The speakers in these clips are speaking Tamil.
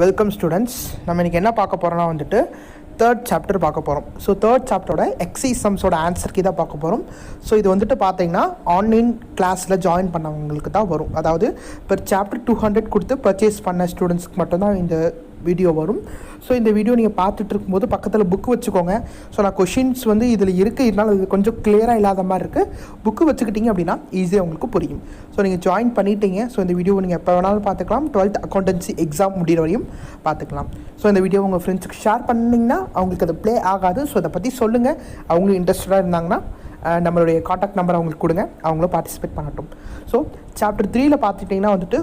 Welcome students. நம்ம இன்றைக்கி என்ன பார்க்க போகிறோம்னா வந்துட்டு தேர்ட் சாப்டர் பார்க்க போகிறோம். ஸோ தேர்ட் சாப்டரோட எக்ஸைஸ் சம்ஸோட ஆன்சருக்கு தான் பார்க்க போகிறோம். ஸோ இது வந்துட்டு பார்த்தீங்கன்னா ஆன்லைன் கிளாஸில் ஜாயின் பண்ணவங்களுக்கு தான் வரும். அதாவது இப்போ சாப்டர் 200 கொடுத்து பர்ச்சேஸ் பண்ண ஸ்டூடெண்ட்ஸ்க்கு மட்டும்தான் இந்த வீடியோ வரும். ஸோ இந்த வீடியோ நீங்கள் பார்த்துட்டு இருக்கும்போது பக்கத்தில் புக்கு வச்சுக்கோங்க. ஸோ நான் கொஷின்ஸ் வந்து இதில் இருக்குது, இதனால் இது கொஞ்சம் கிளியராக இல்லாத மாதிரி இருக்குது. புக்கு வச்சுக்கிட்டிங்க அப்படின்னா ஈஸியாக உங்களுக்கு புரியும். ஸோ நீங்கள் ஜாயின் பண்ணிட்டீங்க. ஸோ இந்த வீடியோ நீங்கள் எப்போ வேணாலும் பார்த்துக்கலாம். 12th அக்கௌண்டன்சி எக்ஸாம் முடிகிற வரையும் பார்த்துக்கலாம். ஸோ இந்த வீடியோ உங்கள் ஃப்ரெண்ட்ஸுக்கு ஷேர் பண்ணிங்கன்னா அவங்களுக்கு அது ப்ளே ஆகாது. ஸோ அதை பற்றி சொல்லுங்கள். அவங்களும் இன்ட்ரெஸ்டடாக இருந்தாங்கன்னா நம்மளுடைய காண்டாக்ட் நம்பர் அவங்களுக்கு கொடுங்க, அவங்களும் பார்ட்டிசிபேட் பண்ணட்டும். ஸோ சாப்டர் 3ல் பார்த்துட்டிங்கன்னா வந்துட்டு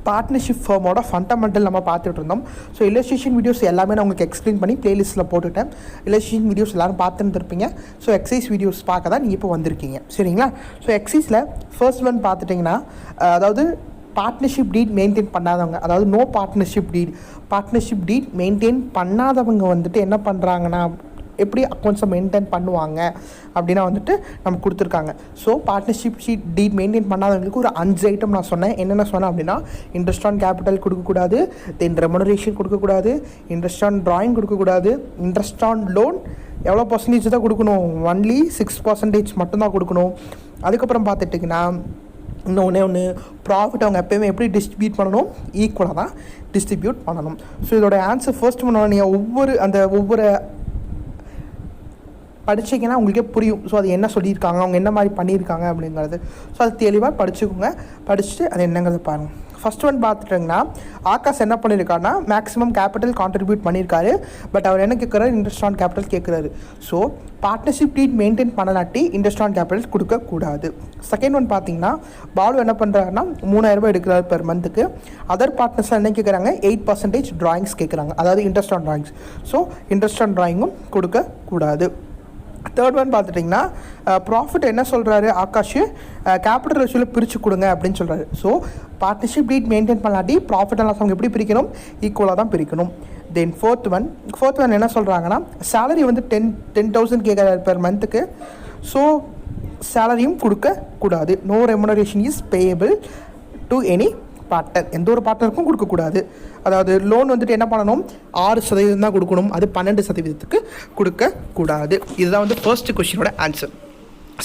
பார்ட்னர்ஷிப் ஃபார்மோட ஃபண்டமெண்டல் நம்ம பார்த்துட்டு இருந்தோம். ஸோ இல்லஸ்ட்ரேஷன் வீடியோஸ் எல்லாமே நான் உங்களுக்கு எக்ஸ்பிளைன் பண்ணி ப்ளேலிஸ்ட்டில் போட்டுவிட்டேன். இல்லஸ்ட்ரேஷன் வீடியோஸ் எல்லோரும் பார்த்துருந்துருப்பீங்க. ஸோ எக்ஸைஸ் வீடியோஸ் பார்க்க தான் நீங்கள் இப்போ வந்திருக்கீங்க, சரிங்களா? ஸோ எக்ஸைஸில் ஃபர்ஸ்ட் ஒன் பார்த்துட்டிங்கன்னா, அதாவது பார்ட்னர்ஷிப் டீட் மெயின்டைன் பண்ணாதவங்க, அதாவது நோ பார்ட்னர்ஷிப் டீட் மெயின்டைன் பண்ணாதவங்க வந்துட்டு என்ன பண்ணுறாங்கன்னா, எப்படி அக்கௌண்ட்ஸை மெயின்டைன் பண்ணுவாங்க அப்படின்னா வந்துட்டு நம்ம கொடுத்துருக்காங்க. ஸோ பார்ட்னர்ஷிப் ஷீட் டீட் மெயின்டைன் பண்ணாதவங்களுக்கு ஒரு 5 ஐட்டம் நான் சொன்னேன். என்னென்ன சொன்னேன் அப்படின்னா, இன்ட்ரெஸ்ட் ஆன் கேபிட்டல் கொடுக்கக்கூடாது, தென் ரெமுனரேஷன் கொடுக்கக்கூடாது, இன்ட்ரெஸ்ட் ஆன் ட்ராயிங் கொடுக்கக்கூடாது, இன்ட்ரெஸ்ட் ஆன் லோன் எவ்வளோ பர்சன்டேஜ் தான் கொடுக்கணும், ஒன்லி 6% மட்டும்தான் கொடுக்கணும். அதுக்கப்புறம் பார்த்துட்டிங்கன்னா ஒன்று ப்ராஃபிட் அவங்க எப்போயுமே எப்படி டிஸ்ட்ரிபியூட் பண்ணணும், ஈக்குவலாக தான் டிஸ்ட்ரிபியூட் பண்ணணும். ஸோ இதோட ஆன்சர் ஃபர்ஸ்ட் நீங்கள் ஒவ்வொரு படிச்சிங்கன்னா உங்களுக்கே புரியும். ஸோ அது என்ன சொல்லியிருக்காங்க, அவங்க என்ன மாதிரி பண்ணியிருக்காங்க அப்படிங்கிறது. ஸோ அது தெளிவாக படிச்சுக்கோங்க. படிச்சுட்டு அது என்னங்கிறத பாருங்கள். ஃபஸ்ட் ஒன் பார்த்துட்டிங்கன்னா, ஆகாஷ் என்ன பண்ணியிருக்காருன்னா மேக்ஸிமம் கேபிட்டல் கான்ட்ரிபியூட் பண்ணியிருக்காரு. பட் அவர் என்ன கேட்குறாரு, இன்ட்ரெஸ்ட் ஆன் கேபிட்டல் கேட்குறாரு. ஸோ பார்ட்னர்ஷிப் டீட் மெயின்டைன் பண்ணலாட்டி இன்ட்ரெஸ்ட் ஆன் கேபிட்டல் கொடுக்கக்கூடாது. செகண்ட் ஒன் பார்த்தீங்கன்னா, பாலு என்ன பண்ணுறாருன்னா 3000 ரூபாய் எடுக்கிறாரு பெர் மந்த்துக்கு. அதர் பார்ட்னர்ஸ்லாம் என்ன கேட்குறாங்க, 8% ட்ராயிங்ஸ் கேட்குறாங்க, அதாவது interest on drawings. So interest on ட்ராயிங்கும் கொடுக்கக்கூடாது. தேர்ட் ஒன் பார்த்துட்டிங்கன்னா, ப்ராஃபிட் என்ன சொல்கிறாரு ஆகாஷ், கேபிட்டல் ரேஷியோவில் பிரித்து கொடுங்க அப்படின்னு சொல்கிறாரு. ஸோ பார்ட்னர்ஷிப் டீட் மெயின்டைன் பண்ணாட்டி ப்ராஃபிட் அண்ட் லாஸ் அவங்க எப்படி பிரிக்கணும், ஈக்குவலாக தான் பிரிக்கணும். தென் ஃபோர்த் ஒன் என்ன சொல்கிறாங்கன்னா, சேலரி வந்து 10,000 கேட்குறாரு பெர் மந்த்துக்கு. ஸோ சேலரியும் கொடுக்கக்கூடாது. No remuneration is payable to any partner, எந்த ஒரு பார்ட்னருக்கும் கொடுக்கக்கூடாது. அதாவது லோன் வந்துட்டு என்ன பண்ணணும், 6% தான் கொடுக்கணும், அது 12% கொடுக்கக்கூடாது. இதுதான் வந்து ஃபர்ஸ்ட் கொஸ்டினோட ஆன்சர்,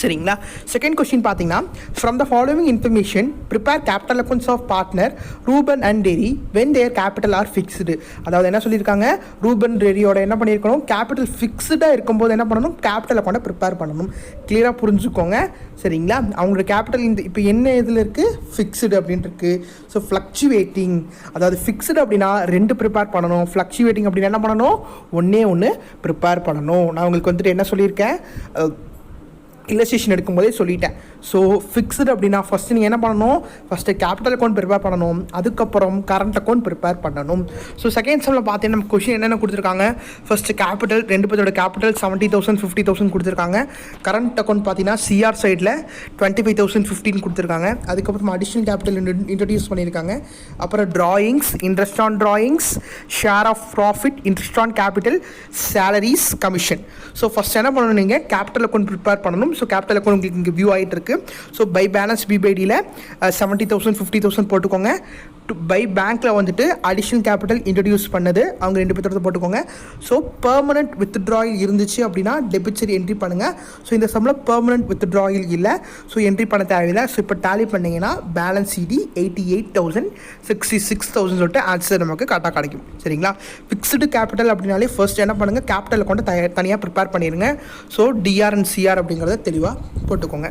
சரிங்களா? செகண்ட் கொஸ்டின் பார்த்தீங்கன்னா, from the following information prepare capital accounts of partner Ruben and Terry when their capital are fixed. அதாவது என்ன சொல்லியிருக்காங்க, ரூபன் டெரியோட என்ன பண்ணியிருக்கணும், கேபிட்டல் ஃபிக்ஸ்டாக இருக்கும்போது என்ன பண்ணணும், கேபிட்டல் அக்கௌண்ட்டை ப்ரிப்பேர் பண்ணணும். கிளியராக புரிஞ்சுக்கோங்க, சரிங்களா? அவங்களோட கேபிட்டல் இந்த இப்போ என்ன இதில் இருக்குது, ஃபிக்ஸ்டு அப்படின்ட்டு இருக்குது. ஸோ ஃப்ளக்சுவேட்டிங், அதாவது ஃபிக்ஸ்டு அப்படின்னா 2 ப்ரிப்பேர் பண்ணணும், ஃப்ளக்சுவேட்டிங் அப்படின்னா என்ன பண்ணணும், ஒன்று ப்ரிப்பேர் பண்ணணும். நான் உங்களுக்கு வந்துட்டு என்ன சொல்லியிருக்கேன், இல்லஸ்ட்ரேஷன் எடுக்கும்போதே சொல்லிட்டேன். ஸோ ஃபிக்ஸ்டு அப்படின்னா ஃபஸ்ட்டு நீங்கள் என்ன பண்ணணும், ஃபஸ்ட்டு கேபிட்டல் அக்கௌண்ட் ப்ரிப்பேர் பண்ணணும், அதுக்கப்புறம் கரண்ட் அக்கௌண்ட் ப்ரிப்பேர் பண்ணணும். ஸோ செகண்ட் செம்மில் பார்த்தீங்கன்னா நம்ம கொஷின் என்னென்ன கொடுத்துருக்காங்க, ஃபஸ்ட்டு கேபிட்டல் 2 பேரோட கேபிட்டல் 70,000 50,000 கொடுத்துருக்காங்க. கரண்ட் அக்கௌண்ட் பார்த்தீங்கன்னா சிஆர் சைடில் 25,000 15 கொடுத்துருக்காங்க. அதுக்கப்புறம் அடிஷ்னல் கேபிட்டல் இன்ட்ரடியூஸ் பண்ணியிருக்காங்க. அப்புறம் drawings, interest on drawings, share of profit, interest on capital, salaries, commission. So first என்ன பண்ணணும், நீங்கள் கேபிட்டல் அக்கௌண்ட் ப்ரிப்பேர் பண்ணணும். ஸோ கேபிட்டல் அக்கௌண்ட் உங்களுக்கு இங்கே வியூ ஆகிட்டு இருக்கு. ஸோ பை பேலன்ஸ் பிபைடியில் 70,000 50,000 போட்டுக்கோங்க. பை பேங்க்கில் வந்துட்டு அடிஷ்னல் கேபிட்டல் இன்ட்ரடியூஸ் பண்ணது அவங்க 2 பேர்த்த போட்டுக்கோங்க. ஸோ பெர்மனன்ட் வித்ட்ராயல் இருந்துச்சு அப்படின்னா டெபிட் சைடு என்ட்ரி பண்ணுங்கள். ஸோ இந்த சம்மில் பெர்மனன்ட் வித்ட்ராயல் இல்லை, ஸோ என்ட்ரி பண்ண தேவையில்லை. ஸோ இப்போ டேலி பண்ணிங்கன்னா பேலன்ஸ் சிடி 88,000 66,000 சொல்லிட்டு ஆன்சர் நமக்கு கரெக்டாக கிடைக்கும், சரிங்களா? ஃபிக்ஸ்டு கேபிட்டல் அப்படின்னாலே ஃபர்ஸ்ட் என்ன பண்ணுங்கள், கேபிட்டல் அக்கௌண்ட்டை தனியாக ப்ரிப்பேர் பண்ணிடுங்க. ஸோ டிஆர் அண்ட் சிஆர் அப்படிங்கிறத தெளிவாக போட்டுக்கோங்க.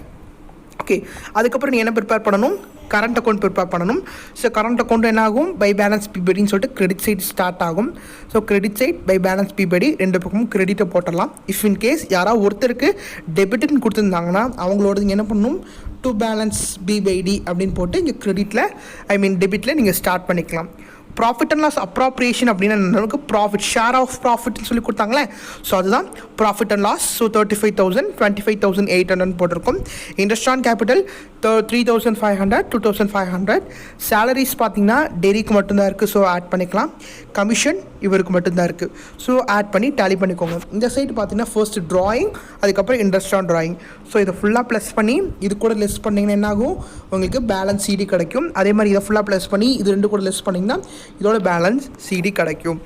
ஓகே, அதுக்கப்புறம் நீ என்ன ப்ரிப்பேர் பண்ணணும், கரண்ட் அக்கௌண்ட் ப்ரிப்பேர் பண்ணணும். ஸோ கரண்ட் அக்கௌண்ட் என்ன ஆகும், பை பேலன்ஸ் பிபடின்னு சொல்லிட்டு கிரெடிட் சைட் ஸ்டார்ட் ஆகும். So credit side by balance b by d 2 பக்கமும் கிரெடிட்டை போட்டலாம். இஃப் இன் கேஸ் யாராவது ஒருத்தருக்கு டெபிட்னு கொடுத்துருந்தாங்கன்னா அவங்களோட நீங்கள் என்ன பண்ணணும், டு பேலன்ஸ் பிபைடி அப்படின்னு போட்டு இங்கே கிரெடிட்டில் டெபிட்டில் நீங்கள் ஸ்டார்ட் பண்ணிக்கலாம். ப்ராஃபிட் அண்ட் லாஸ் அப்ராப்ரியேஷன் அப்படின்னா நமக்கு ப்ராஃபிட், ஷேர் ஆஃப் ப்ராஃபிட்னு சொல்லி கொடுத்தாங்களே, ஸோ அதுதான் ப்ராஃபிட் அண்ட் லாஸ். ஸோ 35,000 25,800 போட்டிருக்கும். Interest on capital 3,500 2,500. சேலரிஸ் பார்த்தீங்கன்னா டெரிக்கு மட்டும்தான் இருக்குது, ஸோ ஆட் பண்ணிக்கலாம். கமிஷன் இவருக்கு மட்டும்தான் இருக்குது, ஸோ ஆட் பண்ணி டேலி பண்ணிக்கோங்க. இந்த சைடு பார்த்தீங்கன்னா ஃபர்ஸ்ட் ட்ராயிங், அதுக்கப்புறம் இன்ட்ரெஸ்ட் ஆன் ட்ராயிங். ஸோ இதை ஃபுல்லாக ப்ளஸ் பண்ணி இது கூட லெஸ் பண்ணிங்கன்னா என்ன ஆகும், உங்களுக்கு பேலன்ஸ் சிடி கிடைக்கும். அதே மாதிரி இதை ஃபுல்லாக ப்ளஸ் பண்ணி இது 2 கூட லெஸ் பண்ணிங்கன்னா இதோட பேலன்ஸ் சிடி கிடைக்கும்.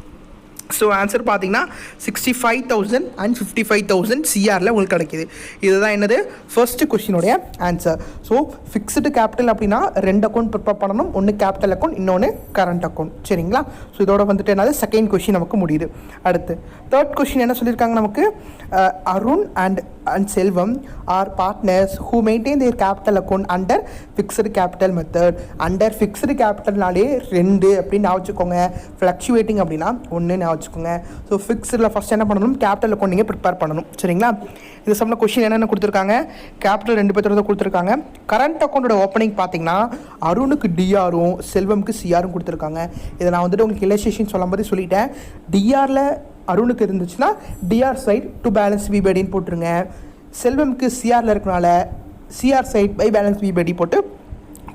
ஸோ ஆன்சர் பார்த்தீங்கன்னா 65,000 and 55,000 சிஆரில் உங்களுக்கு கிடைக்கிது. இதுதான் என்னது ஃபர்ஸ்ட் கொஸ்டினுடைய ஆன்சர். ஸோ ஃபிக்ஸ்டு கேபிட்டல் அப்படின்னா 2 அக்கௌண்ட் ப்ரிப்பேர் பண்ணணும். ஒன்று கேபிட்டல் அக்கௌண்ட், இன்னொன்று கரண்ட் அக்கௌண்ட். சரிங்களா? ஸோ இதோட வந்துட்டு என்னது செகண்ட் கொஸ்டின் நமக்கு முடியுது. அடுத்து தேர்ட் கொஸ்டின் என்ன சொல்லியிருக்காங்க நமக்கு, Arun and Selvam are partners who maintain their capital account under fixed capital method. Under fixed கேபிட்டல்னாலே 2 அப்படின்னு ஞாபகம் வச்சுக்கோங்க. ஃப்ளக்சுவேட்டிங் அப்படின்னா 1 ஞாபகம் வச்சுக்கோங்க. ஸோ ஃபிக்ஸ்டில் ஃபஸ்ட் என்ன பண்ணணும், கேபிட்டல் அக்கௌண்ட் நீங்கள் ப்ரிப்பேர் பண்ணணும். சரிங்களா? இந்த சம்மில் கொஸ்டின் என்னென்ன கொடுத்துருக்காங்க, கேபிட்டல் 2 பேர்த்தோட கொடுத்துருக்காங்க. கரண்ட் அக்கௌண்ட்டோட ஓப்பனிங் பார்த்தீங்கன்னா அருணுக்கு டிஆரும் செல்வமுக்கு சிஆரும் கொடுத்துருக்காங்க. இதை நான் வந்துட்டு உங்களுக்கு இல்லஸ்ட்ரேஷன் சொல்லும் போது சொல்லிட்டேன். டிஆரில் அருணுக்கு இருந்துச்சுன்னா DR side to balance b by டின்னு போட்டுருங்க. செல்வமுக்கு சிஆரில் இருக்கனால CR side by balance b by d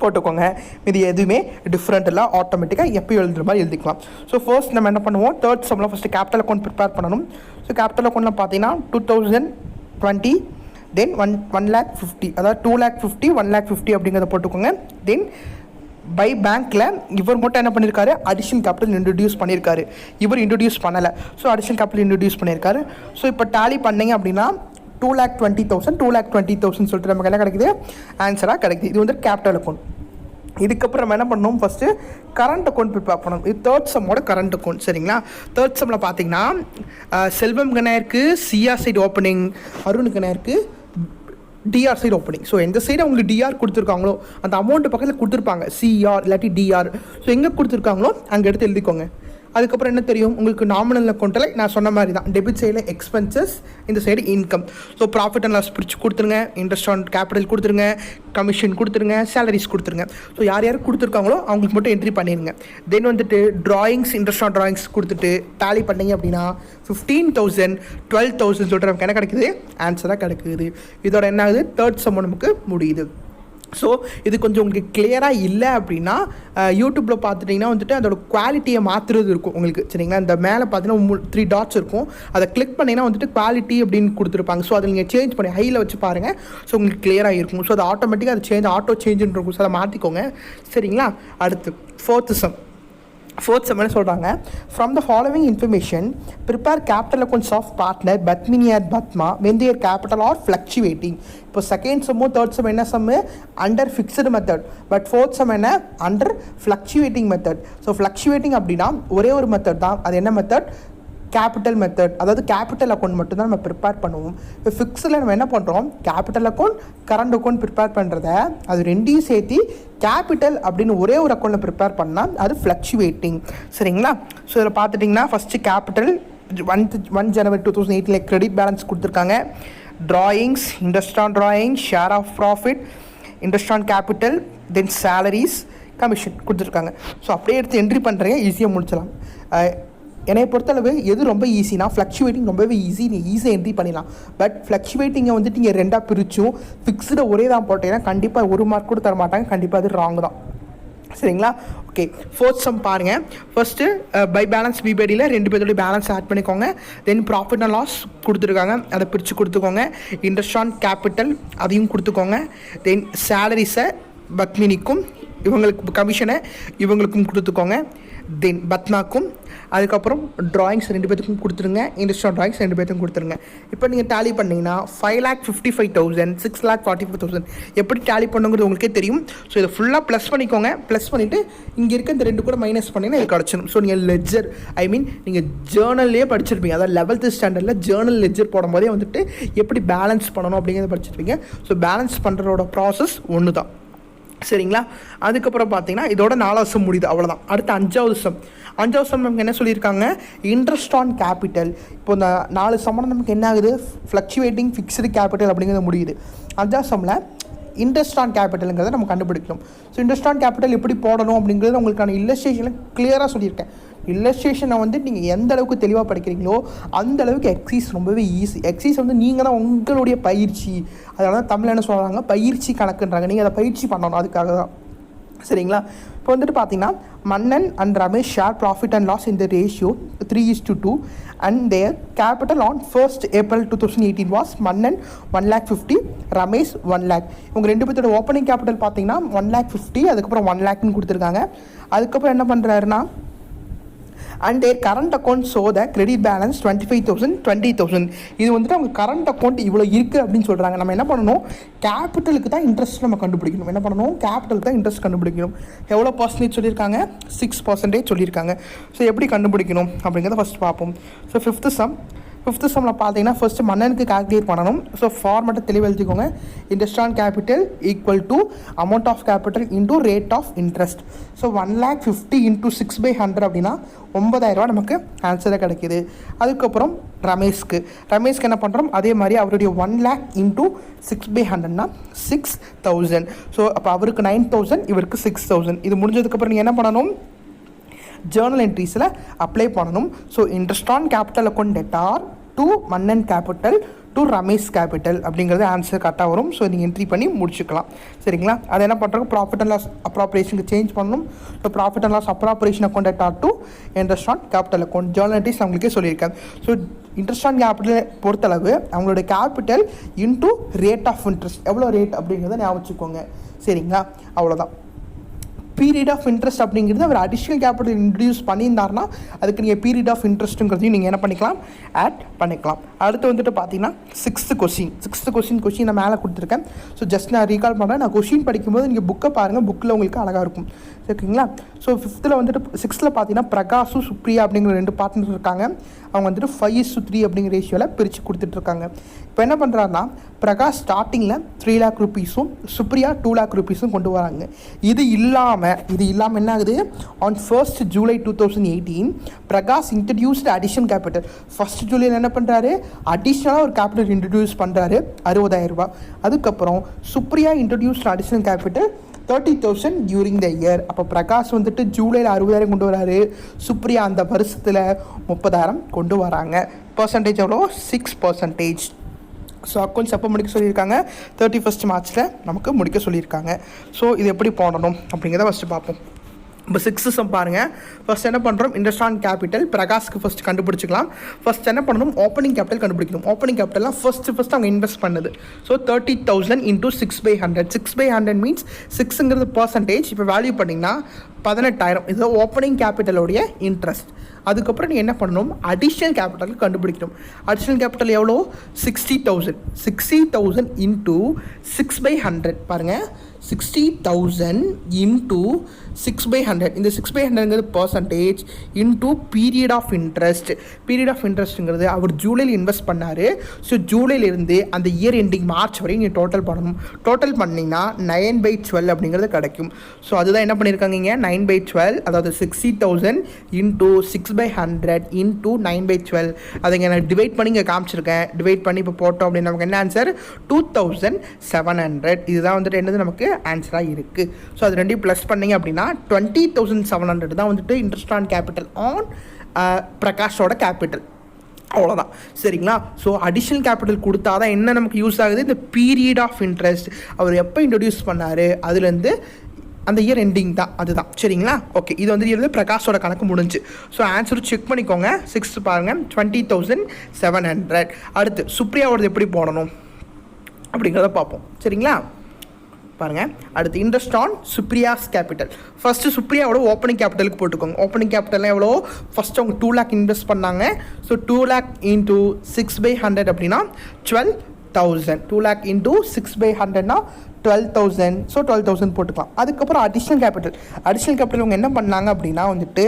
போட்டுக்கோங்க. இது எதுவுமே டிஃப்ரெண்ட் இல்லை, ஆட்டோமேட்டிக்காக எப்போ எழுதுற மாதிரி எழுதிக்கலாம். ஸோ ஃபர்ஸ்ட் நம்ம என்ன பண்ணுவோம், தேர்ட் சம்மில் ஃபஸ்ட்டு கேபிட்டல் அக்கௌண்ட் ப்ரிப்பேர் பண்ணணும். ஸோ கேபிட்டல் அக்கௌண்ட்டில் பார்த்தீங்கன்னா 2020 தென் 1,50,000, அதாவது 2,50,000 1,50,000 அப்படிங்கிறத போட்டுக்கோங்க. தென் பை பேங்க்கில் இவர் மட்டும் என்ன பண்ணியிருக்காரு, அடிஷனல் கேபிட்டல் இன்ட்ரடியூஸ் பண்ணியிருக்காரு. இவர் இன்ட்ரடியூஸ் பண்ணலை. ஸோ அடிஷனல் கேபிட்டல் இன்ட்ரடியூஸ் பண்ணியிருக்காரு. ஸோ இப்போ டேலி பண்ணிங்க அப்படின்னா 2,20,000 2,20,000 சொல்லிட்டு நமக்கு என்ன கிடைக்குது, ஆன்சராக கிடைக்குது. இது வந்து கேபிட்டல் அக்கௌண்ட். இதுக்கப்புறம் நம்ம என்ன பண்ணணும், ஃபஸ்ட்டு கரண்ட் அக்கௌண்ட் ப்ரிப்பேர் பண்ணணும். இது தேர்ட் சம்மோட கரண்ட் அக்கௌண்ட். சரிங்களா? தேர்ட் சம்மில் பார்த்தீங்கன்னா செல்வம் கணக்கு சிஆர் சைடு ஓப்பனிங், அருணுக்கு கணக்கு டிஆர் சைடு ஓப்பனிங். ஸோ எந்த சைடு அவங்களுக்கு டிஆர் கொடுத்துருக்காங்களோ அந்த அமௌண்ட்டு பக்கத்தில் கொடுத்துருப்பாங்க, சிஆர் இல்லாட்டி டிஆர். ஸோ எங்கே கொடுத்துருக்காங்களோ அங்கே எடுத்து எழுதிக்கோங்க. அதுக்கப்புறம் என்ன தெரியும் உங்களுக்கு, நாமினல் அக்கௌண்ட்டில் நான் சொன்ன மாதிரி தான் டெபிட் சைடில் எக்ஸ்பென்சஸ், இந்த side income. So profit and loss பிரித்து கொடுத்துருங்க, இன்ட்ரெஸ்ட் ஆன் கேபிட்டல் கொடுத்துருங்க, கமிஷன் கொடுத்துருங்க, சேலரிஸ் கொடுத்துருங்க. ஸோ யார் யார் கொடுத்துருக்காங்களோ அவங்களுக்கு மட்டும் என்ட்ரி பண்ணிடுங்க. தென் வந்துட்டு ட்ராயிங்ஸ், இன்ட்ரெஸ்ட் ஆன் ட்ராயிங்ஸ் கொடுத்துட்டு டேலி பண்ணிங்க அப்படின்னா 15,000 12,000 சொல்லிட்டு நமக்கு என்ன கிடைக்குது, ஆன்சராக கிடைக்குது. இதோட என்ன ஆகுது, தேர்ட் சம் நமக்கு முடியுது. ஸோ இது கொஞ்சம் உங்களுக்கு கிளியராக இல்லை அப்படின்னா யூடியூப்பில் பார்த்துட்டிங்கன்னா வந்துட்டு அதோட குவாலிட்டியை மாற்றுறது இருக்கும் உங்களுக்கு. சரிங்களா? இந்த மேலே பார்த்தீங்கன்னா 3 டாட்ஸ் இருக்கும். அதை கிளிக் பண்ணிங்கன்னா வந்துட்டு குவாலிட்டி அப்படின்னு கொடுத்துருப்பாங்க. ஸோ அதை நீங்கள் சேஞ்ச் பண்ணி ஹையில் வச்சு பாருங்கள். ஸோ உங்களுக்கு கிளியராக இருக்கும். ஸோ அது ஆட்டோமேட்டிக்காக அது ஆட்டோ சேஞ்சுன்னு இருக்கும். ஸோ அதை மாற்றிக்கோங்க. சரிங்களா? அடுத்து ஃபோர்த் சம் என்ன சொல்கிறாங்க, from the following information prepare capital accounts of partner Padmini at Padma when their capital are fluctuating. இப்போ செகண்ட் சம்மோ தேர்ட் சம் என்ன sum, under fixed method. But fourth sum என்ன, under fluctuating method. So fluctuating அப்படின்னா ஒரே ஒரு மெத்தட் தான். அது என்ன மெத்தட், கேபிட்டல் மெத்தட். அதாவது கேபிட்டல் அக்கௌண்ட் மட்டும் தான் நம்ம ப்ரிப்பேர் பண்ணுவோம். இப்போ ஃபிக்ஸில் நம்ம என்ன பண்ணுறோம், capital account current account prepare பண்ணுறத அது ரெண்டையும் சேர்த்து கேபிட்டல் அப்படின்னு ஒரே ஒரு அக்கௌண்ட்டில் ப்ரிப்பேர் பண்ணால் அது ஃப்ளக்சுவேட்டிங். சரிங்களா? ஸோ இதில் பார்த்துட்டிங்கன்னா first capital 1 January 2018 credit balance கொடுத்துருக்காங்க. Drawings, interest on drawing, share of profit, interest on capital, then salaries, commission கொடுத்துருக்காங்க. ஸோ அப்படியே எடுத்து என்ட்ரி பண்ணுறீங்க, ஈஸியாக முடிச்சலாம். என்னை பொறுத்தளவு எது ரொம்ப ஈஸினா ஃப்ளக்சுவேட்டிங் ரொம்பவே ஈஸி, நீ ஈஸியாக என்ட்ரி பண்ணிடலாம். பட் ஃப்ளக்சுவேட்டிங்கை வந்துட்டு நீங்கள் 2ஆக பிரிச்சும் ஃபிக்ஸ்டு ஒரே தான் போட்டீங்கன்னா கண்டிப்பாக 1 மார்க் கூட தர மாட்டாங்க. கண்டிப்பாக அது ராங் தான். சரிங்களா? ஓகே, ஃபோர்த் சம் பாருங்கள். ஃபஸ்ட்டு பை பேலன்ஸ் பிபடியில் 2 பேர்த்தோடைய பேலன்ஸ் ஆட் பண்ணிக்கோங்க. தென் ப்ராஃபிட் அண்ட் லாஸ் கொடுத்துருக்காங்க, அதை பிரித்து கொடுத்துக்கோங்க. இன்ட்ரெஸ்ட் ஆன் கேபிட்டல் அதையும் கொடுத்துக்கோங்க. தென் சேலரிஸை பத்மினிக்கும் இவங்களுக்கு கமிஷனை இவங்களுக்கும் கொடுத்துக்கோங்க. தென் பத்மாக்கும். அதுக்கப்புறம் ட்ராயிங்ஸ் 2 பேர்த்துக்கும் கொடுத்துருங்க. இன்ட்ரெஸ்ட் ஆன் ட்ராயிங்ஸ் 2 பேர்த்துக்கும் கொடுத்துருங்க. இப்போ நீங்கள் டேலி பண்ணிங்கன்னா 5,55,000 6,44,000 எப்படி டேலி பண்ணுங்கிறது உங்களுக்கே தெரியும். ஸோ இதை ஃபுல்லாக ப்ளஸ் பண்ணிக்கோங்க. ப்ளஸ் பண்ணிவிட்டு இங்கே இருக்க இந்த 2 கூட மைனஸ் பண்ணிங்கன்னா இது கிடச்சிடும். ஸோ நீங்கள் லெட்ஜர் நீங்கள் ஜேர்னல்லே படிச்சிருப்பீங்க. அதாவது 11th ஸ்டாண்டர்டில் ஜேர்னல் லெட்ஜர் போடும்போதே வந்துட்டு எப்படி பேலன்ஸ் பண்ணணும் அப்படிங்கிறத படிச்சிருப்பீங்க. ஸோ பேலன்ஸ் பண்ணுறதோட ப்ராசஸ் ஒன்று தான். சரிங்களா? அதுக்கப்புறம் பார்த்தீங்கன்னா இதோட 4வது சம் முடியுது, அவ்வளோதான். அடுத்து 5வது சம் நமக்கு என்ன சொல்லியிருக்காங்க, இன்ட்ரெஸ்ட் ஆன் கேபிட்டல். இப்போ இந்த 4 சம்மம் நமக்கு என்ன ஆகுது, ஃப்ளக்சுவேட்டிங், ஃபிக்ஸ்டு கேபிட்டல் அப்படிங்கிறது முடியுது. 5வது சம்மில் இன்ட்ரெஸ்ட் ஆன் கேபிட்டலுங்கிறத நம்ம கண்டுபிடிக்கணும். ஸோ இன்ட்ரெஸ்ட் ஆன் கேபிட்டல் எப்படி போடணும் அப்படிங்கிறது உங்களுக்கான இல்லஸ்ட்ரேஷனில் கிளியராக சொல்லியிருக்கேன். இல்லஸ்ட்ரேஷனை வந்து நீங்கள் எந்த அளவுக்கு தெளிவாக படிக்கிறீங்களோ அந்த அளவுக்கு எக்ஸைஸ் ரொம்பவே ஈஸி. எக்ஸைஸ் வந்து நீங்கள் தான் உங்களுடைய பயிற்சி, அதனால தான் தமிழ் என்ன சொல்கிறாங்க, பயிற்சி கணக்குன்றாங்க. நீங்கள் அதை பயிற்சி பண்ணணும், அதுக்காக தான். சரிங்களா? இப்போ வந்துட்டு பார்த்தீங்கன்னா Mannan and Ramesh share profit and loss in the ratio 3:2 and their capital on 1st April 2018 was Mannan 1,50,000, Ramesh 1,00,000. இவங்க 2 பேர்த்தோட ஓப்பனிங் கேபிட்டல் பார்த்தீங்கன்னா 1,50,000, அதுக்கப்புறம் 1,00,000 கொடுத்துருக்காங்க. அதுக்கப்புறம் என்ன பண்ணுறாருன்னா and their current account show the credit balance 25,000 20,000. இது வந்துட்டு அவங்க கரண்ட் அக்கௌண்ட் இவ்வளோ இருக்குது அப்படின்னு சொல்கிறாங்க. நம்ம என்ன பண்ணணும், கேபிட்டலுக்கு தான் இன்ட்ரெஸ்ட் நம்ம கண்டுபிடிக்கணும். என்ன பண்ணணும், கேபிட்டலுக்கு தான் இன்ட்ரெஸ்ட் கண்டுபிடிக்கணும். எவ்வளோ பர்சன்டேஜ் சொல்லியிருக்காங்க, 6% சொல்லியிருக்காங்க. ஸோ எப்படி கண்டுபிடிக்கணும் அப்படிங்கிறத ஃபஸ்ட் பார்ப்போம். ஸோ ஃபிஃப்த்து சம்மில் பார்த்தீங்கன்னா ஃபஸ்ட்டு மன்னனுக்கு கால்குலேட் பண்ணணும். ஸோ ஃபார்மேட்டை தெளிவாக எழுதிக்கோங்க. Interest on capital equal to amount of capital into rate of interest. So 1,50,000 into 6/100 அப்படின்னா 9,000 நமக்கு ஆன்சராக கிடைக்கிது. அதுக்கப்புறம் ரமேஷ்க்கு என்ன பண்ணுறோம், அதே மாதிரி அவருடைய 1,00,000 இன்டூ 6/100னா 6,000. ஸோ அப்போ அவருக்கு 9,000, இவருக்கு 6,000. இது முடிஞ்சதுக்கப்புறம் நீங்கள் என்ன பண்ணணும், ஜேர்னல் என்ட்ரிஸில் அப்ளை பண்ணணும். So interest on capital account debtor to மன்னன் கேபிட்டல் டு ரமேஷ் கேபிட்டல் அப்படிங்கிறது ஆன்சர் கரெக்டாக வரும். ஸோ நீங்கள் என்ட்ரி பண்ணி முடிச்சுக்கலாம். சரிங்களா, அதை என்ன பண்ணுறோம், ப்ராஃபிட் அண்ட் லாஸ் அப்ராப்ரேஷனுக்கு சேஞ்ச் பண்ணணும். So profit and loss appropriation account debtor to interest on capital account. Journal entries அவங்களுக்கே சொல்லியிருக்காங்க. ஸோ இன்ட்ரெஸ்ட் ஆன் கேபிட்டல் பொறுத்தளவு அவங்களுடைய capital into rate of interest எவ்வளோ ரேட் அப்படிங்கிறத ஞாபகம் வச்சுக்கோங்க. சரிங்களா, அவ்வளோதான். பீரியட் ஆஃப் இன்ட்ரெஸ்ட் அப்படிங்கிறது அவர் அடிஷ்னல் கேபிட்டல் இன்ட்ரடியூஸ் பண்ணியிருந்தாருன்னா அதுக்கு நீங்கள் பீரியட் ஆஃப் இன்ட்ரெஸ்ட்டுங்கிறதையும் நீங்கள் என்ன பண்ணிக்கலாம், ஆட் பண்ணிக்கலாம். அடுத்து வந்துட்டு பார்த்தீங்கன்னா சிக்ஸ்த்து கொஸ்டின் நான் மேலே கொடுத்துருக்கேன். ஸோ ஜஸ்ட் நான் ரீகால் பண்ணுறேன். நான் கொஸ்டின் படிக்கும்போது நீங்கள் புக்கை பாருங்கள், புக்கில் உங்களுக்கு அழகாக இருக்கும். ஓகேங்களா. ஸோ 5th வந்துட்டு 6th பார்த்தீங்கன்னா பிரகாஷு சுப்ரியா அப்படிங்கிற 2 பார்ட்னர் இருக்காங்க. அவங்க வந்துட்டு 5:3 அப்படிங்கிற ரேஷியோவில் பிரித்து கொடுத்துட்ருக்காங்க. இப்போ என்ன பண்ணுறாருன்னா, பிரகாஷ் ஸ்டார்டிங்கில் 3 lakh rupees-உம் சுப்ரியா 2 lakh rupees-உம் கொண்டு வராங்க. இது இல்லாமல் என்ன ஆகுது, on 1st July 2018 Prakash introduced addition capital. 1st ஜூலையில் என்ன பண்ணுறாரு, அடிஷ்னலாக ஒரு கேபிட்டல் இன்ட்ரடியூஸ் பண்ணுறாரு 60,000 ரூபாய். அதுக்கப்புறம் Supriya introduced additional capital 30,000 during the year. அப்போ பிரகாஷ் வந்துட்டு ஜூலையில் 60,000 கொண்டு வராரு, சுப்ரியா அந்த வருஷத்தில் 30,000 கொண்டு வராங்க. பர்சன்டேஜ் எவ்வளோ, 6%. ஸோ அக்கௌண்ட்ஸ் எப்போ முடிக்க சொல்லியிருக்காங்க, 31st March நமக்கு முடிக்க சொல்லியிருக்காங்க. ஸோ இது எப்படி போடணும் அப்படிங்கிறத ஃபஸ்ட்டு பார்ப்போம். இப்போ 6th சம் பாருங்கள். ஃபஸ்ட் என்ன பண்ணுறோம், இன்ட்ரெஸ்ட் ஆன் கேபிட்டல் பிரகாஷ்க்கு ஃபஸ்ட் கண்டுபிடிச்சிக்கலாம். ஃபஸ்ட் என்ன பண்ணணும், ஓப்பனிங் கேபிட்டல் கண்டுபிடிக்கணும். ஓப்பனிங் கேபிட்டல்லாம் ஃபஸ்ட்டு அவங்க இன்வெஸ்ட் பண்ணுது. So 30,000 into 6/100. 6/100 மீன்ஸ் 6ங்கிறது பர்சன்டேஜ். இப்போ வேல்யூ பண்ணிங்கன்னா 18,000. இது ஓப்பனிங் கேபிட்டலோடைய இன்ட்ரெஸ்ட். அதுக்கப்புறம் நீ என்ன பண்ணணும், அடிஷ்னல் கேபிட்டல் கண்டுபிடிக்கணும். அடிஷ்னல் கேபிட்டல் எவ்வளோ, 60,000 இன்டூ 6/100. பாருங்கள், 60,000 இன்டூ 6/100. இந்த 6/100ங்கிறது percentage into period of interest. Period of இன்ட்ரெஸ்ட்டுங்கிறது அவர் ஜூலையில் இன்வெஸ்ட் பண்ணார். ஸோ ஜூலையிலிருந்து அந்த இயர் எண்டிங் மார்ச் வரையும் நீங்கள் டோட்டல் பண்ணணும். டோட்டல் பண்ணிங்கன்னா 9/12 அப்படிங்கிறது கிடைக்கும். ஸோ அதுதான் என்ன பண்ணியிருக்காங்க இங்கே, 9/12. அதாவது 60,000 இன்டூ 6/100 இன்டூ 9/12. அதை இங்கே நான் டிவைட் பண்ணி இங்கே காமிச்சிருக்கேன். டிவைட் பண்ணி இப்போ போட்டோம் அப்படின்னு நமக்கு என்ன ஆன்சர், 2,700. இதுதான் வந்துட்டு என்னது நமக்கு ஆன்சராக இருக்குது. ஸோ அது ரெண்டையும் ப்ளஸ் பண்ணிங்க அப்படின்னா 20,700 தான் வந்துட்டு இன்ட்ரெஸ்ட் ஆன் கேபிட்டல் ஆன் பிரகாஷோட கேபிட்டல். அவ்வளோதான். சரிங்களா. ஸோ அடிஷ்னல் கேபிட்டல் கொடுத்தா தான் என்ன நமக்கு யூஸ் ஆகுது, இந்த பீரியட் ஆஃப் இன்ட்ரெஸ்ட் அவர் எப்போ இன்ட்ரடியூஸ் பண்ணார் அதுலேருந்து அந்த இயர் எண்டிங் தான், அதுதான். சரிங்களா. ஓகே, இது வந்து பிரகாஷோட கணக்கு முடிஞ்சு. ஸோ ஆன்சர் செக் பண்ணிக்கோங்க. 6th பாருங்கள், 20,700. அடுத்து சுப்ரியாவோடது எப்படி போடணும் அப்படிங்கிறத பார்ப்போம். சரிங்களா. பாருங்கள், அடுத்து interest on Supriya's capital. First சுப்ரியாவோட ஓப்பனிங் கேபிட்டலுக்கு போட்டுக்கோங்க. ஓப்பனிங் கேபிட்டல் எவ்வளோ, ஃபஸ்ட்டு அவங்க 2 lakh இன்வெஸ்ட் பண்ணாங்க. ஸோ 2 lakh இன்டூ 6/100 அப்படின்னா 12,000. 2 lakh இன்டூ 6/100னா 12,000. ஸோ 12,000 போட்டுக்கலாம். அதுக்கப்புறம் அடிஷ்னல் கேபிட்டல் அவங்க என்ன பண்ணாங்க அப்படின்னா வந்துட்டு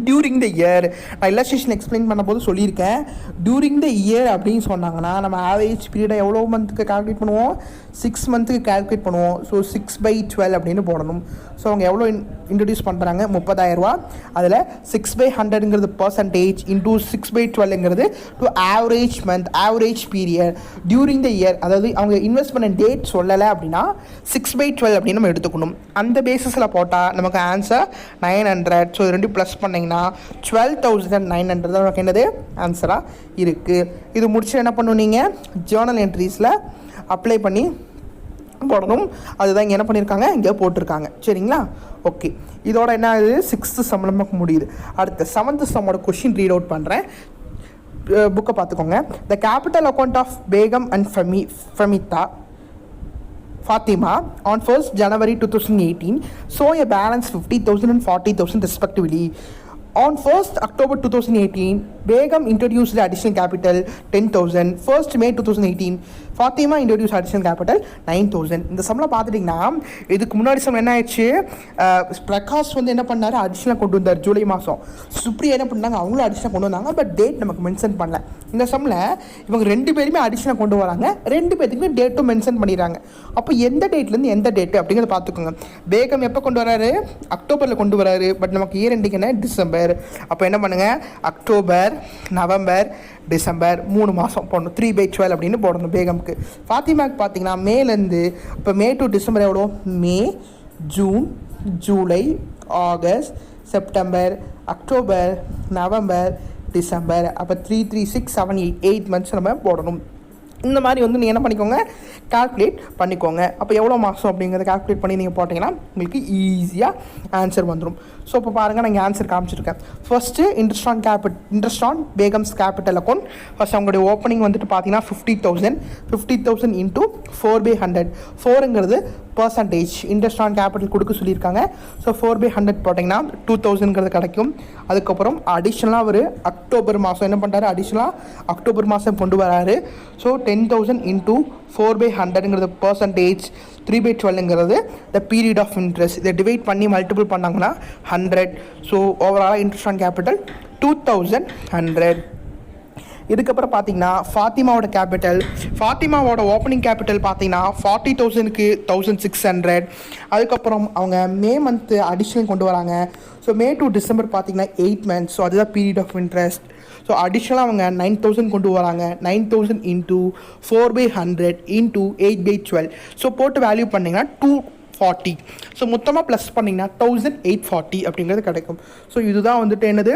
டியூரிங் த இயர். நான் இல்லஸ்ட்ரேஷன் எக்ஸ்பிளைன் பண்ணும்போது சொல்லியிருக்கேன். டியூரிங் த இயர் அப்படின்னு சொன்னாங்கன்னா நம்ம ஆவரேஜ் பீரியடை எவ்வளோ மந்த்துக்கு கால்குலேட் பண்ணுவோம், 6 மந்த்துக்கு கால்குலேட் பண்ணுவோம். ஸோ 6/12 அப்படின்னு போடணும். ஸோ அவங்க எவ்வளோ இன்ட்ரடியூஸ் பண்ணுறாங்க, 30,000 ரூபா. அதில் 6/100ங்கிறது பர்சன்டேஜ் இன்டூ 6/12ங்கிறது to average month, average period during the year. அதாவது அவங்க இன்வெஸ்ட் பண்ண டேட் சொல்லலை அப்படின்னா 6/12 அப்படின்னு நம்ம எடுத்துக்கணும். அந்த பேசிஸில் போட்டால் நமக்கு ஆன்சர் 900. ஸோ இது ரெண்டு ப்ளஸ் பண்ணிங்கன்னா 12,900 தான் நமக்கு என்னது ஆன்சராக இருக்குது. இது முடிச்சு என்ன பண்ணணும், நீங்கள் ஜேர்னல் என்ட்ரிஸில் அப்ளை பண்ணி போடணும். அதுதான் இங்கே என்ன பண்ணியிருக்காங்க, இங்கே போட்டிருக்காங்க. சரிங்களா. ஓகே, இதோட என்ன ஆகுது, 6th சம் நமக்கு முடியுது. அடுத்த 7th சம்மோட கொஷின் ரீட் அவுட் பண்ணுறேன். புக்கை பார்த்துக்கோங்க. The capital account of Begum and Fatima on 1st January 2018 show a balance 50,000 and 40,000 respectively. On 1st October 2018, Begum introduced the additional capital 10,000. 1st May 2018, Fatima introduced additional capital 9,000. இந்த சம்மில் பார்த்துட்டிங்கன்னா இதுக்கு முன்னாடி சம் என்ன ஆயிடுச்சு, பிரகாஷ் வந்து என்ன பண்ணார், அடிஷனலாக கொண்டு வந்தார் ஜூலை மாதம். சுப்ரியா என்ன பண்ணாங்க, அவங்களும் அடிஷனலாக கொண்டு வந்தாங்க. பட் டேட் நமக்கு மென்ஷன் பண்ணல. இந்த சம்மில் இவங்க 2 பேருமே அடிஷனலாக கொண்டு வராங்க, 2 பேருக்குமே டேட்டும் மென்ஷன் பண்ணிடுறாங்க. அப்போ எந்த டேட்லேருந்து எந்த டேட்டு அப்படிங்கிறத பார்த்துக்கோங்க. பேகம் எப்போ கொண்டு வராரு, அக்டோபரில் கொண்டு வராரு. பட் நமக்கு இயர் எண்டிங் என்ன, டிசம்பர். அப்போ என்ன பண்ணுங்கள், அக்டோபர், நவம்பர், டிசம்பர் 3 மாதம் போடணும். 3/12 அப்படின்னு போடணும் பேகம்க்கு. ஃபாத்திமாவுக்கு பார்த்தீங்கன்னா மேலேருந்து இப்போ மே டு டிசம்பர் எவ்வளோ, May, June, July, August, September, October, November, December. அப்போ 3, 3, 6, 7, 8 மந்த்ஸ் நம்ம போடணும். இந்த மாதிரி வந்து நீங்கள் என்ன பண்ணிக்கோங்க, கால்குலேட் பண்ணிக்கோங்க. அப்போ எவ்வளோ மாதம் அப்படிங்கிறத கால்குலேட் பண்ணி நீங்கள் போட்டிங்கன்னா உங்களுக்கு ஈஸியாக ஆன்சர் வந்துடும். ஸோ இப்போ பாருங்கள், நான் இங்கே ஆன்சர் காமிச்சிருக்கேன். First interest on Begum's capital account. First அவங்களுடைய ஓப்பனிங் வந்துட்டு பார்த்தீங்கன்னா 50,000 இன்ட்டு 4/100. 4ங்கிறது பர்சன்டேஜ், இன்ட்ரெஸ்ட் ஆன் கேபிட்டல் கொடுக்க சொல்லியிருக்காங்க. ஸோ 4/100 போட்டிங்கன்னா 2,000ங்கிறது கிடைக்கும். அதுக்கப்புறம் அடிஷ்னலாக ஒரு அக்டோபர் மாதம் என்ன பண்ணுறாரு, அடிஷ்னலாக அக்டோபர் மாதம் கொண்டு வராரு. ஸோ 10,000 இன்ட்டு 4/100ங்கிறது பர்சன்டேஜ், 3/12ங்கிறது த பீரியட் ஆஃப் இன்ட்ரெஸ்ட். இதை டிவைட் பண்ணி மல்டிபிள் பண்ணாங்கன்னா 100. ஸோ ஓவராலாக இன்ட்ரெஸ்ட் ஆன் கேபிட்டல் 2,100. இதுக்கப்புறம் பார்த்தீங்கன்னா ஃபாத்திமாவோட ஓப்பனிங் கேபிட்டல் பார்த்தீங்கன்னா 40,000க்கு 1,600. அதுக்கப்புறம் அவங்க மே மந்த்து அடிஷ்னல் கொண்டு வராங்க. ஸோ மே டு டிசம்பர் பார்த்தீங்கன்னா 8 months. ஸோ அதுதான் பீரியட் ஆஃப் இன்ட்ரெஸ்ட். ஸோ அடிஷ்னலாக அவங்க 9,000 கொண்டு வராங்க. 9,000 இன்ட்டு 4/100 இன்ட்டு 8/12. ஸோ போட்டு வேல்யூ பண்ணிங்கன்னா 240. ஸோ மொத்தமாக ப்ளஸ் பண்ணிங்கன்னா 1,840 அப்படிங்கிறது கிடைக்கும். ஸோ இதுதான் வந்துட்டு என்னது,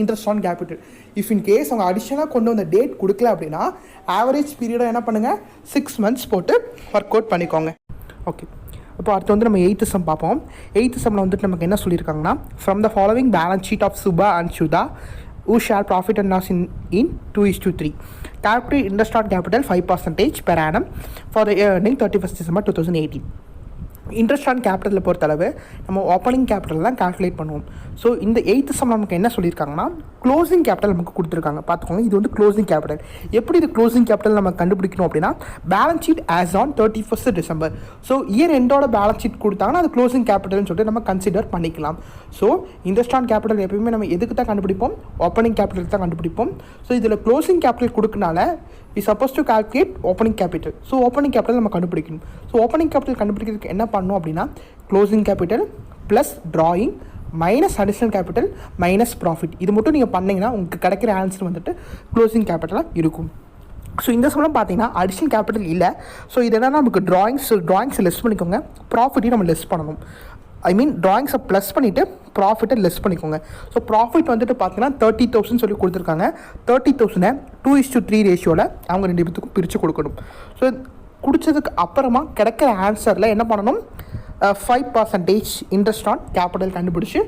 interest on capital. If in case அவங்க அடிஷனலாக கொண்டு வந்த டேட் கொடுக்கல அப்படின்னா ஆவரேஜ் பீரியடாக என்ன பண்ணுங்கள், 6 months போட்டு ஒர்க் அவுட் பண்ணிக்கோங்க. ஓகே, இப்போ அடுத்து வந்து நம்ம 8th சம் பார்ப்போம். 8th சம்மில் வந்துட்டு நமக்கு என்ன சொல்லியிருக்காங்கன்னா, from the following balance sheet of Subha and Sudha who share profit and loss in 2:3. Calculate interest on capital 5% per annum for the year ending 31st December 2018. Interest on கேபிட்டலில் பொறுத்தளவு நம்ம ஓப்பனிங் கேபிட்டல் தான் கால்குலேட் பண்ணுவோம். ஸோ இந்த 8th சம் நமக்கு என்ன சொல்லியிருக்காங்கன்னா, க்ளோசிங் கேபிட்டல் நமக்கு கொடுத்துருக்காங்க. பார்த்துக்கோங்க, இது வந்து க்ளோசிங் கேபிட்டல். எப்படி இது க்ளோசிங் கேபிட்டல் நம்ம கண்டுபிடிக்கணும் அப்படின்னா, balance sheet as on 31st December. So year எண்டோட பேலன்ஸ் ஷீட் கொடுத்தாங்கன்னா அது க்ளோசிங் கேபிட்டல்னு சொல்லிட்டு நம்ம கன்சிடர் பண்ணிக்கலாம். ஸோ இன்ட்ரெஸ்ட் ஆன் கேபிட்டல் எப்பயுமே நம்ம எதுக்கு தான் கண்டுபிடிப்போம், ஓப்பனிங் கேபிட்டல் தான் கண்டுபிடிப்போம். ஸோ இதில் க்ளோசிங் கேபிட்டல் கொடுக்கனால we supposed to calculate opening capital. So opening capital நம்ம கண்டுபிடிக்கணும். ஸோ ஓப்பனிங் கேபிட்டல் கண்டுபிடிக்கிறதுக்கு என்ன பண்ணணும் அப்படின்னா, closing capital plus drawing minus additional capital minus profit. இது மட்டும் நீங்கள் பண்ணிங்கன்னா உங்களுக்கு கிடைக்கிற ஆன்சர் வந்துட்டு க்ளோசிங் கேபிட்டலாக இருக்கும். ஸோ இந்த சமயம் பார்த்தீங்கன்னா அடிஷ்னல் கேபிட்டல் இல்லை. ஸோ இது என்னன்னா நமக்கு ட்ராயிங்ஸ் லெஸ் பண்ணிக்கோங்க, ப்ராஃபிட்டையும் நம்ம லெஸ் பண்ணணும். ட்ராயிங்ஸை ப்ளஸ் பண்ணிவிட்டு ப்ராஃபிட்டை லெஸ் பண்ணிக்கோங்க. ஸோ ப்ராஃபிட் வந்துட்டு பார்த்தீங்கன்னா 30,000 சொல்லி கொடுத்துருக்காங்க. 30,000 2:3 ரேஷியோவில் அவங்க 2 பேத்துக்கும் பிரித்து கொடுக்கணும். ஸோ குடித்ததுக்கு அப்புறமா கிடைக்கிற ஆன்சரில் என்ன பண்ணணும், 5% இன்ட்ரெஸ்ட் ஆன் கேபிட்டல் கண்டுபிடிச்சி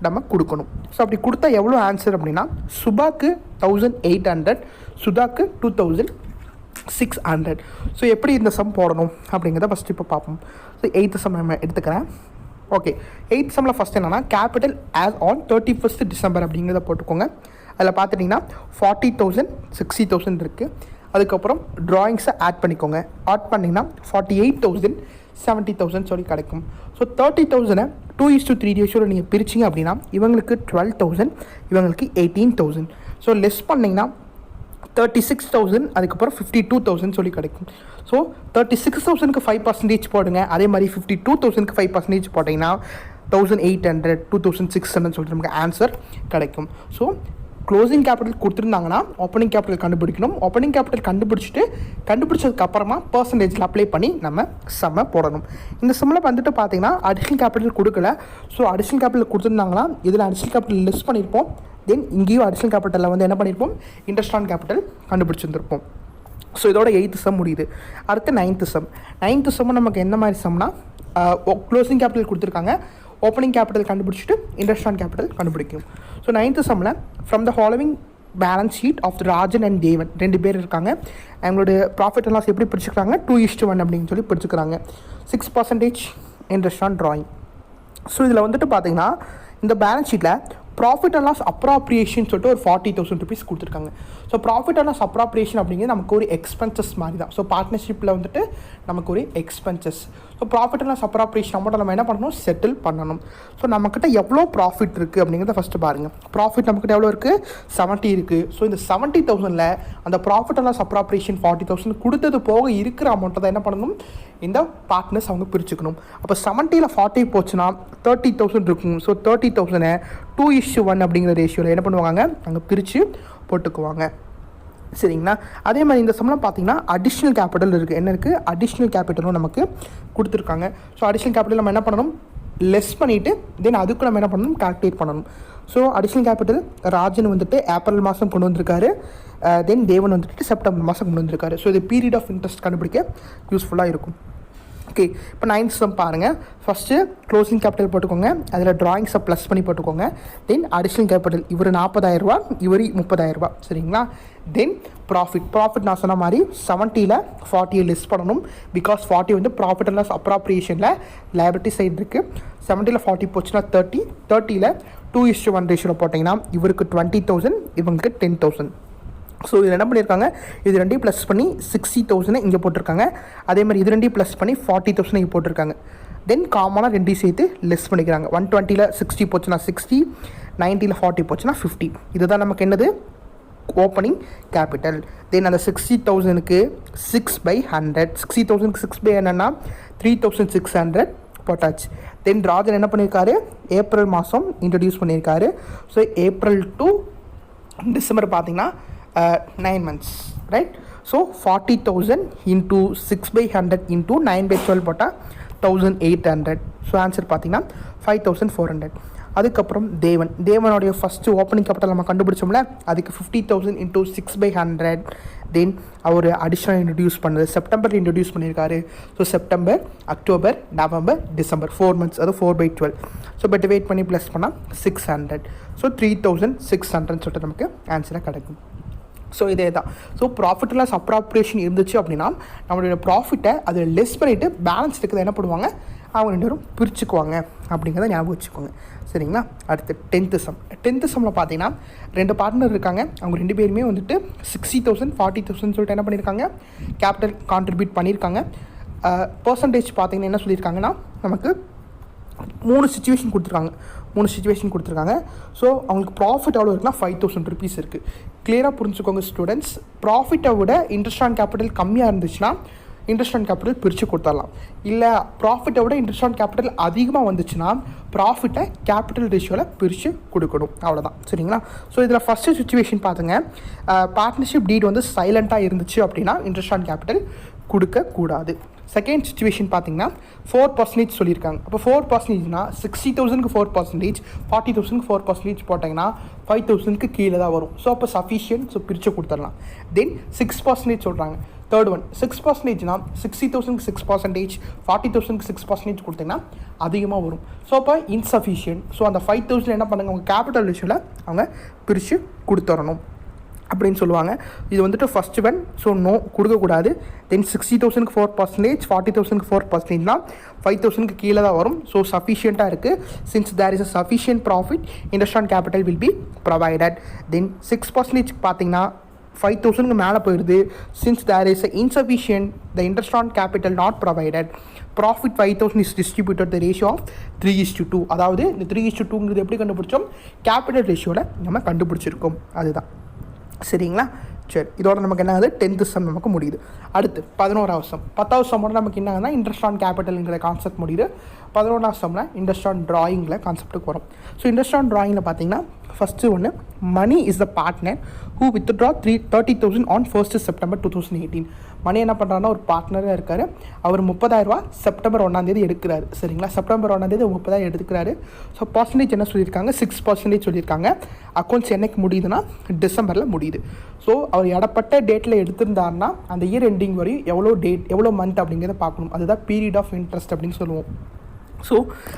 நம்ம கொடுக்கணும். ஸோ அப்படி கொடுத்தா எவ்வளோ ஆன்சர் அப்படின்னா, சுபாக்கு 1,800, சுதாக்கு 2,600. ஸோ எப்படி இந்த சம் போடணும் அப்படிங்கிறத ஃபஸ்ட்டு இப்போ பார்ப்போம். ஸோ 8th சம் நம்ம எடுத்துக்கிறேன். ஓகே, 8th சம்மில் ஃபஸ்ட் என்னன்னா, capital as on 31st December அப்படிங்கிறத போட்டுக்கோங்க. அதில் பார்த்துட்டிங்கன்னா 40,000 60,000 இருக்குது. அதுக்கப்புறம் ட்ராயிங்ஸை ஆட் பண்ணிக்கோங்க. ஆட் பண்ணிங்கன்னா 48,000 70,000 சொல்லி கிடைக்கும். ஸோ 30,000 2:3 ரேஷியோவில் நீங்கள் பிரிச்சிங்க அப்படின்னா இவங்களுக்கு 12,000, இவங்களுக்கு 18,000. ஸோ லெஸ் பண்ணிங்கன்னா 36,000, அதுக்கப்புறம் 52,000 சொல்லி கிடைக்கும். ஸோ 36,000க்கு 5% போடுங்க. அதே மாதிரி 52,000க்கு 5% போட்டிங்கன்னா 1,800 2,600 சொல்லிட்டு நமக்கு ஆன்சர் கிடைக்கும். ஸோ க்ளோசிங் கேபிட்டல் கொடுத்துருந்தாங்கன்னா ஓப்பனிங் கேபிட்டல் கண்டுபிடிக்கணும். ஓப்பனிங் கேபிட்டல் கண்டுபிடிச்சதுக்கப்புறமா பர்சன்டேஜில் அப்ளை பண்ணி நம்ம சம்மை போடணும். இந்த சம்மில் வந்துட்டு பார்த்தீங்கன்னா அடிஷ்னல் கேபிட்டல் கொடுக்கல. ஸோ அடிஷ்னல் கேபிட்டல் கொடுத்துருந்தாங்கன்னா இதில் அடிஷ்னல் கேபிட்டல் லெஸ் பண்ணியிருப்போம். தென் இங்கேயும் அடிஷ்னல் கேபிட்டலில் வந்து என்ன பண்ணியிருப்போம், இன்ட்ரெஸ்ட் ஆன் கேபிட்டல் கண்டுபிடிச்சிருந்துருப்போம். ஸோ இதோட 8th சம் முடியுது. அடுத்து 9th சம். 9th சம் நமக்கு எந்த மாதிரி சம்னா, க்ளோசிங் கேபிட்டல் கொடுத்துருக்காங்க, ஓப்பனிங் கேபிட்டல் கண்டுபிடிச்சிட்டு இன்ட்ரெஸ்ட் ஆன் கேபிட்டல் கண்டுபிடிக்கும். ஸோ 9th சம்மில் from the following balance sheet of Rajan and Devan 2 பேர் இருக்காங்க. அவங்களுடைய ப்ராஃபிட் அண்ட் லாஸ் எப்படி பிடிச்சிக்கிறாங்க, 2:1 அப்படின்னு சொல்லி பிடிச்சிக்கிறாங்க. 6% இன்ட்ரெஸ்ட் ஆன் ட்ராயிங். ஸோ இதில் வந்துட்டு பார்த்தீங்கன்னா இந்த பேலன்ஸ் ஷீட்டில் ப்ராஃபிட் அண்ட் லாஸ் அப்ராப்ரியேஷன் சொல்லிட்டு ஒரு 40,000 ருபீஸ் கொடுத்துருக்காங்க. So profit and loss appropriation அப்படிங்கிறது நமக்கு ஒரு எக்ஸ்பென்சஸ் மாதிரி தான். ஸோ பார்ட்னர்ஷிப்பில் வந்துட்டு நமக்கு ஒரு expenses. So profit and loss appropriation அமௌண்ட்டை நம்ம என்ன பண்ணணும், செட்டில் பண்ணணும். ஸோ நம்மக்கிட்ட எவ்வளோ ப்ராஃபிட் இருக்குது அப்படிங்கிறத ஃபஸ்ட்டு பாருங்கள். ப்ராஃபிட் நம்மக்கிட்ட எவ்வளோ இருக்குது, 70 இருக்குது. ஸோ இந்த 70,000ல் அந்த ப்ராஃபிட் அண்ட் லாஸ் அப்ராப்ரியேஷன் 40,000 கொடுத்தது போக இருக்கிற அமௌண்ட்டை தான் என்ன பண்ணணும், இந்த பார்ட்னர்ஸ் அவங்க பிரிச்சுக்கணும். அப்போ 70ல் 40 போச்சுன்னா 30,000 இருக்கும். ஸோ 30,000 2:1 அப்படிங்கிற ரேஷியோவில் என்ன பண்ணுவாங்க, அங்கே பிரித்து போட்டுக்குவாங்க. சரிங்களா? அதே மாதிரி இந்த சம்பளம் பார்த்தீங்கன்னா அடிஷ்னல் கேபிட்டல் இருக்குது. என்ன இருக்குது, அடிஷ்னல் கேபிட்டலும் நமக்கு கொடுத்துருக்காங்க. ஸோ அடிஷ்னல் கேபிட்டல் நம்ம என்ன பண்ணணும், லெஸ் பண்ணிவிட்டு தென் அதுக்கு நம்ம என்ன பண்ணணும், கால்குலேட் பண்ணணும். ஸோ அடிஷ்னல் கேபிட்டல் ராஜன் வந்துட்டு ஏப்ரல் மாதம் கொண்டு வந்திருக்காரு, தென் தேவன் வந்துட்டு செப்டம்பர் மாதம் கொண்டு வந்திருக்காரு. ஸோ இது பீரியட் ஆஃப் இன்ட்ரெஸ்ட் கண்டுபிடிக்க யூஸ்ஃபுல்லாக இருக்கும். ஓகே, இப்போ 9th சம் பாருங்கள். ஃபஸ்ட்டு க்ளோசிங் கேபிட்டல் போட்டுக்கோங்க, அதில் ட்ராயிங்ஸை ப்ளஸ் பண்ணி போட்டுக்கோங்க. தென் அடிஷ்னல் கேபிட்டல் இவர் 40,000 ரூபா, இவர் 30,000 சரிங்களா? தென் ப்ராஃபிட் நான் சொன்ன மாதிரி 70ல் 40 லெஸ் பண்ணணும். பிகாஸ் 40 வந்து ப்ராஃபிட் அண்ட் லாஸ் அப்ராப்ரியேஷனில் லைபிலிட்டி சைடு இருக்குது. 70ல் 40 போச்சுன்னா 30, 30ல் 2:1 ரேஷியோவில் போட்டிங்கன்னா இவருக்கு 20,000, இவங்களுக்கு 10,000. ஸோ இது என்ன பண்ணியிருக்காங்க, இது ரெண்டையும் ப்ளஸ் பண்ணி 60,000 இங்கே போட்டிருக்காங்க. அதே மாதிரி இது ரெண்டையும் ப்ளஸ் பண்ணி 40,000 இங்கே போட்டிருக்காங்க. தென் காமனாக ரெண்டையும் சேர்த்து லெஸ் பண்ணிக்கிறாங்க. 120ல் 60 போச்சுன்னா 60, 90ல் 40 போச்சுன்னா 50. இதுதான் நமக்கு என்னது, ஓப்பனிங் கேபிட்டல். தென் அந்த 60,000க்கு 6/100, 60,000க்கு 6/100னா 3,600 போட்டாச்சு. தென் ராஜன் என்ன பண்ணியிருக்காரு, ஏப்ரல் மாதம் இன்ட்ரடியூஸ் பண்ணியிருக்காரு. ஸோ ஏப்ரல் டு டிசம்பர் பார்த்தீங்கன்னா 9 months, right? So 40,000 into 6/100 into 9/12 போட்டால் 1,800. ஸோ ஆன்சர் பார்த்தீங்கன்னா 5,400. அதுக்கப்புறம் தேவனுடைய ஃபஸ்ட்டு ஓப்பனிங் கேபிட்டல் நம்ம கண்டுபிடிச்சோம்ல, அதுக்கு 50,000 இன்ட்டு 6/100. தென் அவர் அடிஷ்னல் இன்ட்ரடியூஸ் பண்ணது செப்டம்பர் இன்ட்ரடியூஸ் பண்ணியிருக்காரு. So September, October, November, December 4 months, அது 4/12. ஸோ பட் வெயிட் பண்ணி ப்ளஸ் பண்ணால் 600. ஸோ 3,600 சொல்லிட்டு நமக்கு ஆன்சராக கிடைக்கும். ஸோ இதே தான். ஸோ ப்ராஃபிட் லாஸ் அப்ராப்ரியேஷன் இருந்துச்சு அப்படின்னா நம்மளுடைய ப்ராஃபிட்டை அதில் லெஸ் பண்ணிவிட்டு பேலன்ஸ் இருக்கிறத என்ன பண்ணுவாங்க, அவங்க 2 பேரும் பிரிச்சுக்குவாங்க அப்படிங்கிறத ஞாபகம் வச்சுக்கோங்க. சரிங்களா? அடுத்து 10th சம்மில் பார்த்தீங்கன்னா 2 பார்ட்னர் இருக்காங்க. அவங்க 2 பேருமே வந்துட்டு 60,000 40,000 சொல்லிட்டு என்ன பண்ணியிருக்காங்க, கேபிட்டல் கான்ட்ரிபியூட் பண்ணியிருக்காங்க. பர்சன்டேஜ் பார்த்தீங்கன்னா என்ன சொல்லியிருக்காங்கன்னா நமக்கு 3 சுச்சுவேஷன் கொடுத்துருக்காங்க. ஸோ அவங்களுக்கு ப்ராஃபிட் எவ்வளோ இருக்குன்னா 5,000 ருபீஸ் இருக்குது. கிளியராக புரிஞ்சுக்கோங்க ஸ்டூடெண்ட்ஸ். ப்ராஃபிட்டை விட இன்ட்ரெஸ்ட் ஆன் கேபிட்டல் கம்மியாக இருந்துச்சுன்னா இன்ட்ரெஸ்ட் ஆன் கேபிட்டல் பிரித்து கொடுத்துடலாம். இல்லை ப்ராஃபிட்டை விட இன்ட்ரெஸ்ட் ஆன் கேபிட்டல் அதிகமாக வந்துச்சுன்னா ப்ராஃபிட்டை கேபிட்டல் ரேஷியோவில் பிரித்து கொடுக்கணும். அவ்வளோதான். சரிங்களா? ஸோ இதில் ஃபஸ்ட்டு சுச்சுவேஷன் பார்த்துங்க, பார்ட்னர்ஷிப் டீட் வந்து சைலண்ட்டாக இருந்துச்சு அப்படின்னா இன்ட்ரெஸ்ட் ஆன் கேபிட்டல் கொடுக்கக்கூடாது. செகண்ட் சுச்சுவேஷன் பார்த்தீங்கன்னா 4% சொல்லியிருக்காங்க. அப்போ 4%னா 60,000க்கு 4%, 40,000க்கு 4% போட்டிங்கன்னா 5,000க்கு கீழே தான் வரும். ஸோ அப்போ சஃபிஷியன்ட். ஸோ பிரித்து கொடுத்துடலாம். தென் 6% சொல்கிறாங்க. தேர்ட் ஒன் 6%னா 60,000க்கு 6%, 40,000க்கு 6% கொடுத்தீங்கன்னா அதிகமாக வரும். ஸோ அப்போ இன்சஃபிஷியன்ட். ஸோ அந்த 5,000 என்ன பண்ணுங்க, அவங்க கேபிட்டல் ரேஷியோவில் அவங்க பிரித்து கொடுத்துடணும் அப்படின்னு சொல்லுவாங்க. இது வந்துட்டு ஃபஸ்ட் ஒன். ஸோ நோ, கொடுக்கக்கூடாது. தென் 60,000க்கு 4%, 40,000க்கு 4%னா 5,000க்கு கீழே தான் வரும். ஸோ சஃபிஷியண்ட்டாக இருக்குது. Since there is a sufficient profit, interest on capital will be provided. Then 6% பார்த்தீங்கன்னா 5,000க்கு மேலே போயிடுது. Since there is insufficient, the interest on capital not provided. Profit 5,000 is distributed the ratio of 3:2. அதாவது இந்த 3:2ங்கிறது எப்படி கண்டுபிடிச்சோம், கேபிட்டல் ரேஷியோவில் நம்ம கண்டுபிடிச்சிருக்கோம். அதுதான். சரிங்களா? சரி, இதோட நமக்கு என்ன ஆகுது, 10th சம் நமக்கு முடியுது. அடுத்து 11வது சம். 10வது சம்மோட நமக்கு என்ன ஆகுதுன்னா இன்ட்ரெஸ்ட் ஆன் கேபிட்டலுங்கிற கான்செப்ட் முடியுது. 11வது சம்மில் இன்ட்ரெஸ்ட் ஆன் ட்ராயிங்கில் கான்செப்ட்டுக்கு வரும். ஸோ இன்ட்ரெஸ்ட் ஆன் ட்ராயிங்கில் பார்த்தீங்கன்னா ஃபஸ்ட்டு ஒன்று, Mani is the partner who withdraw 30,000 on 1st September 2018. Mani என்ன பண்ணுறாருன்னா ஒரு பார்ட்னராக இருக்கார். அவர் 30,000 ரூபா செப்டம்பர் 1 எடுக்கிறாரு. சரிங்களா? செப்டம்பர் 1 30,000 எடுத்துக்கிறாரு. ஸோ பர்சன்டேஜ் என்ன சொல்லியிருக்காங்க, 6% சொல்லியிருக்காங்க. அக்கௌண்ட்ஸ் என்னைக்கு முடியுதுன்னா டிசம்பரில் முடியுது. ஸோ அவர் இடப்பட்ட டேட்டில் எடுத்திருந்தாருன்னா அந்த இயர் எண்டிங் வரையும் எவ்வளோ மந்த் அப்படிங்கிறத பார்க்கணும். அதுதான் பீரியட் ஆஃப் இன்ட்ரெஸ்ட் அப்படின்னு சொல்லுவோம். ஸோ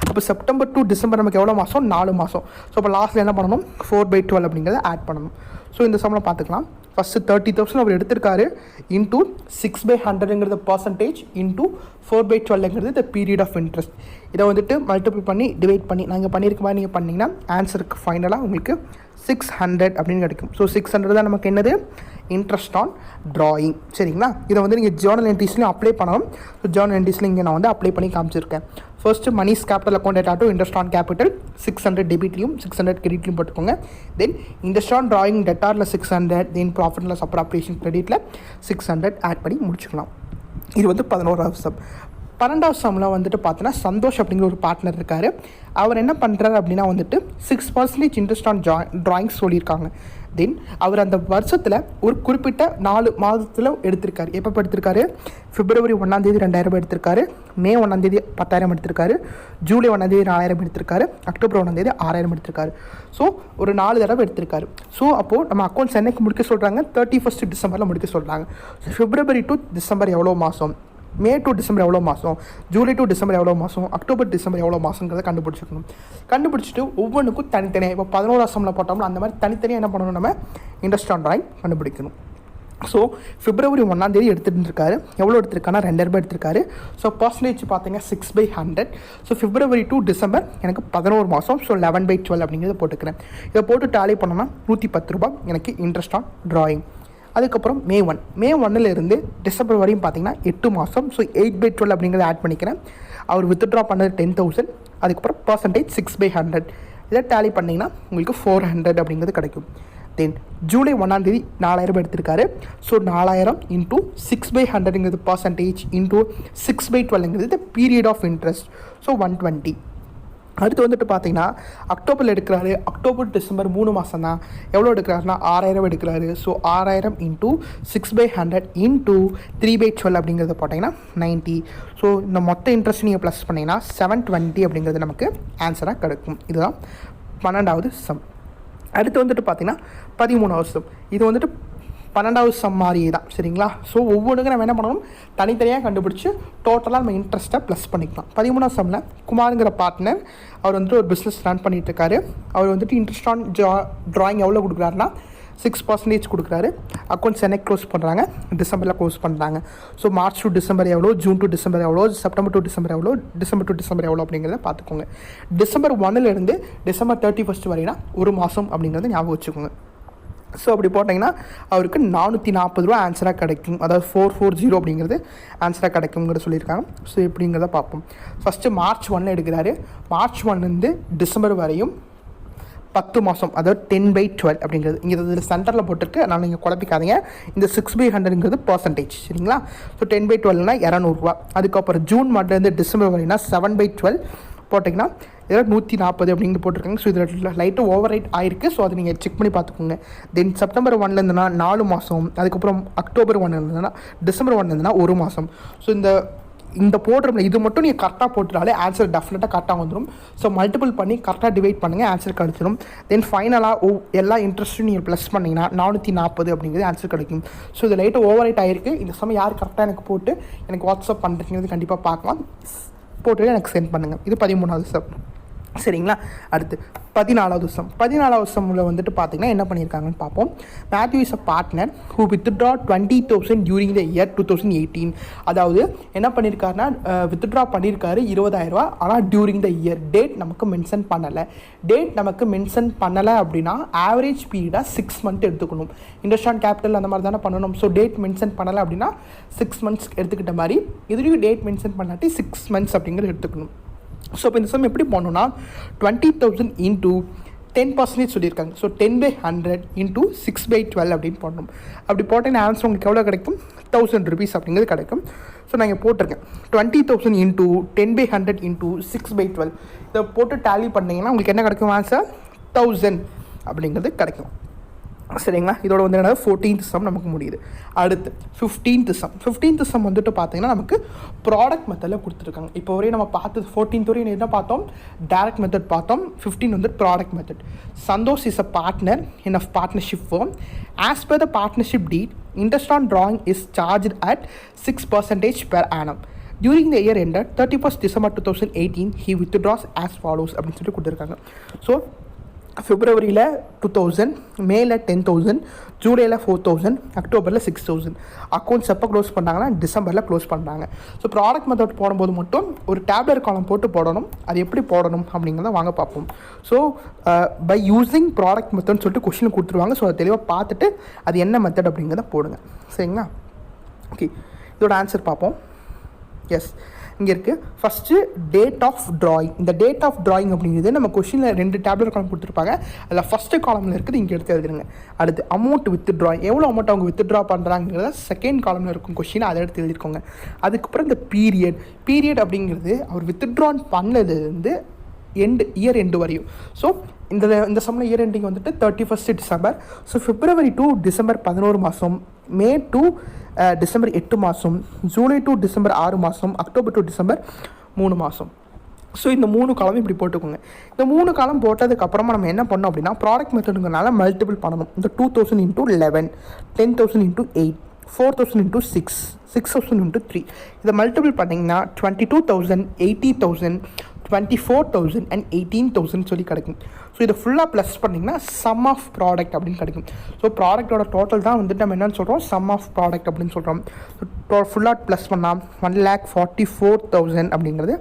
அப்போ செப்டம்பர் டு டிசம்பர் நமக்கு எவ்வளோ மாதம், 4 மாதம். ஸோ அப்போ லாஸ்ட்டில் என்ன பண்ணணும், 4/12 அப்படிங்கிறத ஆட் பண்ணணும். ஸோ இந்த சம்மில் பார்த்துக்கலாம். ஃபஸ்ட்டு 30,000 அவர் எடுத்திருக்காரு இன்டூ 6/100ங்கிறது பர்சன்டேஜ் இன்டூ 4/12ங்கிறது த பீரியட் ஆஃப் இன்ட்ரெஸ்ட். இதை வந்துட்டு மல்டிபிள் பண்ணி டிவைட் பண்ணி நாங்கள் பண்ணியிருக்க மாதிரி நீங்கள் பண்ணிங்கன்னா ஆன்சருக்கு ஃபைனலாக உங்களுக்கு 600 அப்படின்னு கிடைக்கும். ஸோ 600 தான் நமக்கு என்னது இன்ட்ரெஸ்ட் ஆன் ட்ராயிங். சரிங்களா? இதை வந்து நீங்கள் ஜேர்னல் என்ட்ரிஸ்லையும் அப்ளை பண்ணணும். ஸோ ஜேர்னல் என்ட்ரிஸில் இங்கே நான் வந்து அப்ளை பண்ணி காமிச்சிருக்கேன். First Mani's capital account debtor to interest on capital 600 டெபிட்லையும் 600 கிரெடிட்லையும் போட்டுக்கோங்க. தென் இன்ட்ரெஸ்ட் ஆன் ட்ராயிங் டெட்டாரில் 600, தென் ப்ராஃபிட் லாஸ் அப்ராப்ரியேஷன் கிரெடிட்டில் 600 ஆட் பண்ணி முடிச்சுக்கலாம். இது வந்து 11வது சம். 12வது சம்மில் வந்துட்டு பார்த்தீங்கன்னா சந்தோஷ் அப்படிங்கிற ஒரு பார்ட்னர் இருக்கார். அவர் என்ன பண்ணுறாரு அப்படின்னா வந்துட்டு 6% இன்ட்ரெஸ்ட் ஆன் ட்ராயிங்ஸ் சொல்லியிருக்காங்க. தென் அவர் அந்த வருஷத்தில் ஒரு குறிப்பிட்ட 4 மாதத்தில் எடுத்திருக்காரு. எப்போ எடுத்திருக்காரு? February 1 2000 எடுத்திருக்காரு, May 1 10,000 எடுத்திருக்காரு, July 1 4,000 எடுத்திருக்காரு, October 1 6,000 எடுத்திருக்காரு. ஸோ ஒரு 4 தடவை எடுத்திருக்காரு. ஸோ அப்போது நம்ம அக்கௌண்ட்ஸ் என்னைக்கு முடிக்க சொல்கிறாங்க? 31 டிசம்பரில் முடிக்க சொல்கிறாங்க. ஸோ February to டிசம்பர் எவ்வளோ மாதம், May to டிசம்பர் எவ்வளோ மாதம், July to டிசம்பர் எவ்வளோ மாதம், October டிசம்பர் எவ்வளோ மாதங்கிறத கண்டுபிடிச்சிக்கணும். கண்டுபிடிச்சிட்டு ஒவ்வொன்றுக்கும் தனித்தனியாக இப்போ 11வது சம்மில் போட்டோம்னா அந்த மாதிரி தனித்தனியாக என்ன பண்ணணும், நம்ம இன்ட்ரெஸ்ட் ஆன் ட்ராயிங் கண்டுபிடிக்கணும். ஸோ February 1 எடுத்துகிட்டு இருக்காரு. எவ்வளோ எடுத்திருக்காருன்னா 2,000 எடுத்திருக்காரு. ஸோ பர்சன்டேஜ் பார்த்தீங்கன்னா 6/100. ஸோ February to டிசம்பர் எனக்கு 11 மாதம். ஸோ 11/12 அப்படிங்கிறத போட்டுக்கிறேன். இதை போட்டு டாலி பண்ணோம்னா 110 ரூபாய் எனக்கு இன்ட்ரெஸ்ட் ஆன் ட்ராயிங். அதுக்கப்புறம் May 1 டிசம்பர் வரையும் பார்த்தீங்கன்னா 8 மாதம். ஸோ 8/12 அப்படிங்கிறத ஆட் பண்ணிக்கிறேன். அவர் வித்ட்ரா பண்ணது 10,000. அதுக்கப்புறம் பர்சன்டேஜ் 6/100. இதை டேலி பண்ணிங்கன்னா உங்களுக்கு 400 அப்படிங்கிறது கிடைக்கும். தென் July 1 4,000 எடுத்திருக்காரு. ஸோ 4,000 இன்டூ 6/100ங்கிறது பர்சன்டேஜ் இன்டூ 6/12ங்கிறது பீரியட் ஆஃப் இன்ட்ரெஸ்ட். ஸோ 120. அடுத்து வந்துட்டு பார்த்தீங்கன்னா அக்டோபரில் எடுக்கிறாரு. அக்டோபர் டிசம்பர் 3 மாதம் தான். எவ்வளோ எடுக்கிறாருன்னா 6,000 எடுக்கிறாரு. ஸோ 6,000 இன்டூ 6/100 இன்டூ 3/12 அப்படிங்கிறத போட்டிங்கன்னா 90. ஸோ இந்த மொத்த இன்ட்ரெஸ்ட் நீங்கள் ப்ளஸ் பண்ணிங்கன்னா 720 அப்படிங்கிறது நமக்கு ஆன்சராக கிடைக்கும். இதுதான் 12வது சம். அடுத்து வந்துட்டு பார்த்தீங்கன்னா 13வது சம். இது வந்துட்டு 12வது சம் மாதிரியே தான். சரிங்களா? ஸோ ஒவ்வொன்றுக்கும் நம்ம என்ன பண்ணணும், தனித்தனியாக கண்டுபிடிச்சி டோட்டலாக நம்ம இன்ட்ரெஸ்ட்டை ப்ளஸ் பண்ணிக்கலாம். 13வது சம்மில் குமாருங்கிற பார்ட்னர் அவர் வந்துட்டு ஒரு பிஸ்னஸ் ரன் பண்ணிகிட்ருக்காரு. அவர் வந்துட்டு இன்ட்ரெஸ்ட் ஆன் ட்ராயிங் எவ்வளோ கொடுக்குறாருன்னா 6% கொடுக்குறாரு. அக்கௌண்ட்ஸ் என்னைக்கு க்ளோஸ் பண்ணுறாங்க? டிசம்பரில் க்ளோஸ் பண்ணுறாங்க. ஸோ மார்ச் டு டிசம்பர் எவ்வளோ, ஜூன் டு டிசம்பர் எவ்வளோ, செப்டம்பர் டு டிசம்பர் எவ்வளோ, டிசம்பர் டு டிசம்பர் எவ்வளோ அப்படிங்கிறத பார்த்துக்கோங்க. டிசம்பர் 1 டிசம்பர் 31 வரைனா ஒரு மாதம் அப்படிங்கிறத ஞாபகம் வச்சுக்கோங்க. ஸோ அப்படி போட்டிங்கன்னா அவருக்கு 440 ரூபா ஆன்சராக கிடைக்கும். அதாவது 440 அப்படிங்கிறது ஆன்சராக கிடைக்குங்கிறத சொல்லியிருக்காங்க. ஸோ எப்படிங்கிறத பார்ப்போம். ஃபஸ்ட்டு March 1 எடுக்கிறாரு. March 1 டிசம்பர் வரையும் 10 மாதம், அதாவது 10/12 அப்படிங்கிறது இங்கே இதில் சென்டரில் போட்டிருக்கு. அதனால் நீங்கள் குழப்பிக்காதீங்க. இந்த 6/100ங்கிறது பர்சன்டேஜ். சரிங்களா? ஸோ 10/12னா 200 ரூபா. அதுக்கப்புறம் ஜூன் டிசம்பர் வரைனா 7/12 போட்டிங்கன்னா இதில் 140 அப்படிங்கிட்டு போட்டிருக்காங்க. ஸோ இதில் லைட்டு ஓவர் ரைட் ஆயிருக்கு. ஸோ அதை நீங்கள் செக் பண்ணி பார்த்துக்கோங்க. தென் செப்டம்பர் 1 4 மாதம். அதுக்கப்புறம் அக்டோபர் 1 டிசம்பர் 1 1 மாதம். ஸோ இந்த போடுற இது மட்டும் நீங்கள் கரெக்டாக போட்டுட்டாலே ஆன்சர் டெஃபினட்டாக கரெக்டாக வந்துடும். ஸோ மல்டிபிள் பண்ணி கரெக்டாக டிவைட் பண்ணுங்கள், ஆன்சர் கிடச்சிடும். தென் ஃபைனலாக எல்லா இன்ட்ரெஸ்ட்டும் நீங்கள் ப்ளஸ் பண்ணிங்கன்னா 440 அப்படிங்கிறது ஆன்சர் கிடைக்கும். ஸோ இது லைட்டு ஓவர் ரைட் ஆகிருக்கு. இந்த சமயம் யார் கரெக்டாக எனக்கு போட்டு எனக்கு வாட்ஸ்அப் பண்ணுறீங்கிறது கண்டிப்பாக பார்க்கலாம். போட்டு எனக்கு சென்ட் பண்ணுங்கள். இது 13வது சம். சரிங்களா? அடுத்து 14வது சம். 14வது சம்மில் வந்துட்டு பார்த்தீங்கன்னா என்ன பண்ணியிருக்காங்கன்னு பார்ப்போம். Matthew is a partner who withdraw 20,000 during the year 2018. அதாவது என்ன பண்ணியிருக்காருன்னா வித்ட்ரா பண்ணியிருக்காரு 20,000 ரூபா. ஆனால் டியூரிங் த இயர் டேட் நமக்கு மென்ஷன் பண்ணலை. டேட் நமக்கு மென்ஷன் பண்ணலை அப்படின்னா ஆவரேஜ் பீரியடாக 6 மந்த் எடுத்துக்கணும். இன்ட்ரெஸ்ட் ஆன் கேபிட்டல் அந்த மாதிரி தானே பண்ணணும். ஸோ டேட் மென்ஷன் பண்ணலை அப்படின்னா 6 மந்த்ஸ் எடுத்துக்கிட்ட மாதிரி. இதுலேயும் டேட் மென்ஷன் பண்ணாட்டி 6 மந்த்ஸ் அப்படிங்கிறது எடுத்துக்கணும். ஸோ இப்போ இந்த சம் எப்படி போடணும்னா 20,000 இன்டூ 10% சொல்லியிருக்காங்க. ஸோ 10/100 இன்டூ 6/12 அப்படின்னு போடணும். அப்படி போட்டீங்கன்னா ஆன்சர் உங்களுக்கு எவ்வளோ கிடைக்கும்? 1000 rupees அப்படிங்கிறது கிடைக்கும். ஸோ நான் இங்கே போட்டிருக்கேன் 20,000 இன்டூ 10/100 இன்டூ 6/12. இதை போட்டு டேலி பண்ணிங்கன்னா உங்களுக்கு என்ன கிடைக்கும்? ஆன்சர் 1000 அப்படிங்கிறது கிடைக்கும். சரிங்களா? இதோட வந்து என்னது 14th சம் நமக்கு முடியுது. அடுத்து 15th சம். 15th சம் வந்துட்டு பார்த்தீங்கன்னா நமக்கு ப்ராடக்ட் மெத்தடில் கொடுத்துருக்காங்க. இப்போ வரையும் நம்ம பார்த்தது 14th வரையும் என்ன பார்த்தோம்? டைரக்ட் மெத்தட் பார்த்தோம். 15 வந்து product method. Santosh is a partner in a partnership firm. As per the partnership deed, interest on drawing is charged at 6% per annum. During the year ended 31st December 2018, he withdraws as follows அப்படின்னு சொல்லிட்டு கொடுத்துருக்காங்க. ஸோ பிப்ரவரியில் 2000, மேல 10,000, ஜூலையில் 4,000, அக்டோபரில் 6,000. அக்கௌண்ட்ஸ் எப்போ க்ளோஸ் பண்ணாங்கன்னா டிசம்பரில் க்ளோஸ் பண்ணுறாங்க. ஸோ ப்ராடக்ட் மெத்தட் போடும்போது மட்டும் ஒரு டேப்லெட் காலம் போட்டு போடணும். அது எப்படி போடணும் அப்படிங்கிறத வாங்க பார்ப்போம். ஸோ பை யூஸிங் ப்ராடக்ட் மெத்தட்னு சொல்லிட்டு கொஷின் கொடுத்துருவாங்க. ஸோ அதை தெளிவாக பார்த்துட்டு அது என்ன மெத்தட் அப்படிங்கிறத போடுங்க. சரிங்களா? ஓகே, இதோட ஆன்சர் பார்ப்போம். எஸ், இங்கே இருக்குது. First date of drawing. இந்த டேட் ஆஃப் ட்ராயிங் அப்படிங்கிறது நம்ம கொஷினில் 2 டேப்லெட் காலம் கொடுத்துருப்பாங்க. அதில் ஃபஸ்ட்டு காலமில் இருக்குது, இங்கே எடுத்து எழுதுருங்க. அடுத்து அமௌண்ட் வித் ட்ராயிங், எவ்வளோ அமௌண்ட் அவங்க வித் ட்ரா பண்ணுறாங்கிறத செகண்ட் காலமில் இருக்கும் கொஷின், அதை எடுத்து எழுதிருக்கோங்க. அதுக்கப்புறம் இந்த பீரியட் அப்படிங்கிறது அவர் வித்ட்ரான் பண்ணதுலேருந்து இயர் எண்டு வரையும். ஸோ இந்த சம்மில் இயர் எண்டிங் வந்துட்டு 31 December. So February to December 11 மாதம், மே டு டிசம்பர் 8 மாதம், ஜூலை டு டிசம்பர் 6 மாதம், அக்டோபர் டு டிசம்பர் 3 மாதம். ஸோ இந்த 3 காலம் இப்படி போட்டுக்கோங்க. இந்த 3 காலம் போட்டதுக்கப்புறமா நம்ம என்ன பண்ணோம் அப்படின்னா ப்ராடக்ட் மெத்தடுங்கிறனால மல்டிபிள் பண்ணணும். இந்த 2000 × 11, 10,000 × 8, 4,000 × 6, 6,000 × 3. இதை மல்டிபிள் பண்ணிங்கன்னா 22,000, 80,000, 24,000 and 18,000 சொல்லி கிடைக்கும். ஸோ இதை ஃபுல்லாக ப்ளஸ் பண்ணிங்கன்னா சம் ஆஃப் ப்ராடக்ட் அப்படின்னு கிடைக்கும். ஸோ ப்ராடக்டோட டோட்டல் தான் வந்துட்டு நம்ம என்னென்னு சொல்கிறோம், சம் ஆஃப் ப்ராடக்ட் அப்படின்னு சொல்கிறோம். ஸோ ஃபுல்லாக ப்ளஸ் பண்ணால் 1,44,000 அப்படிங்கிறது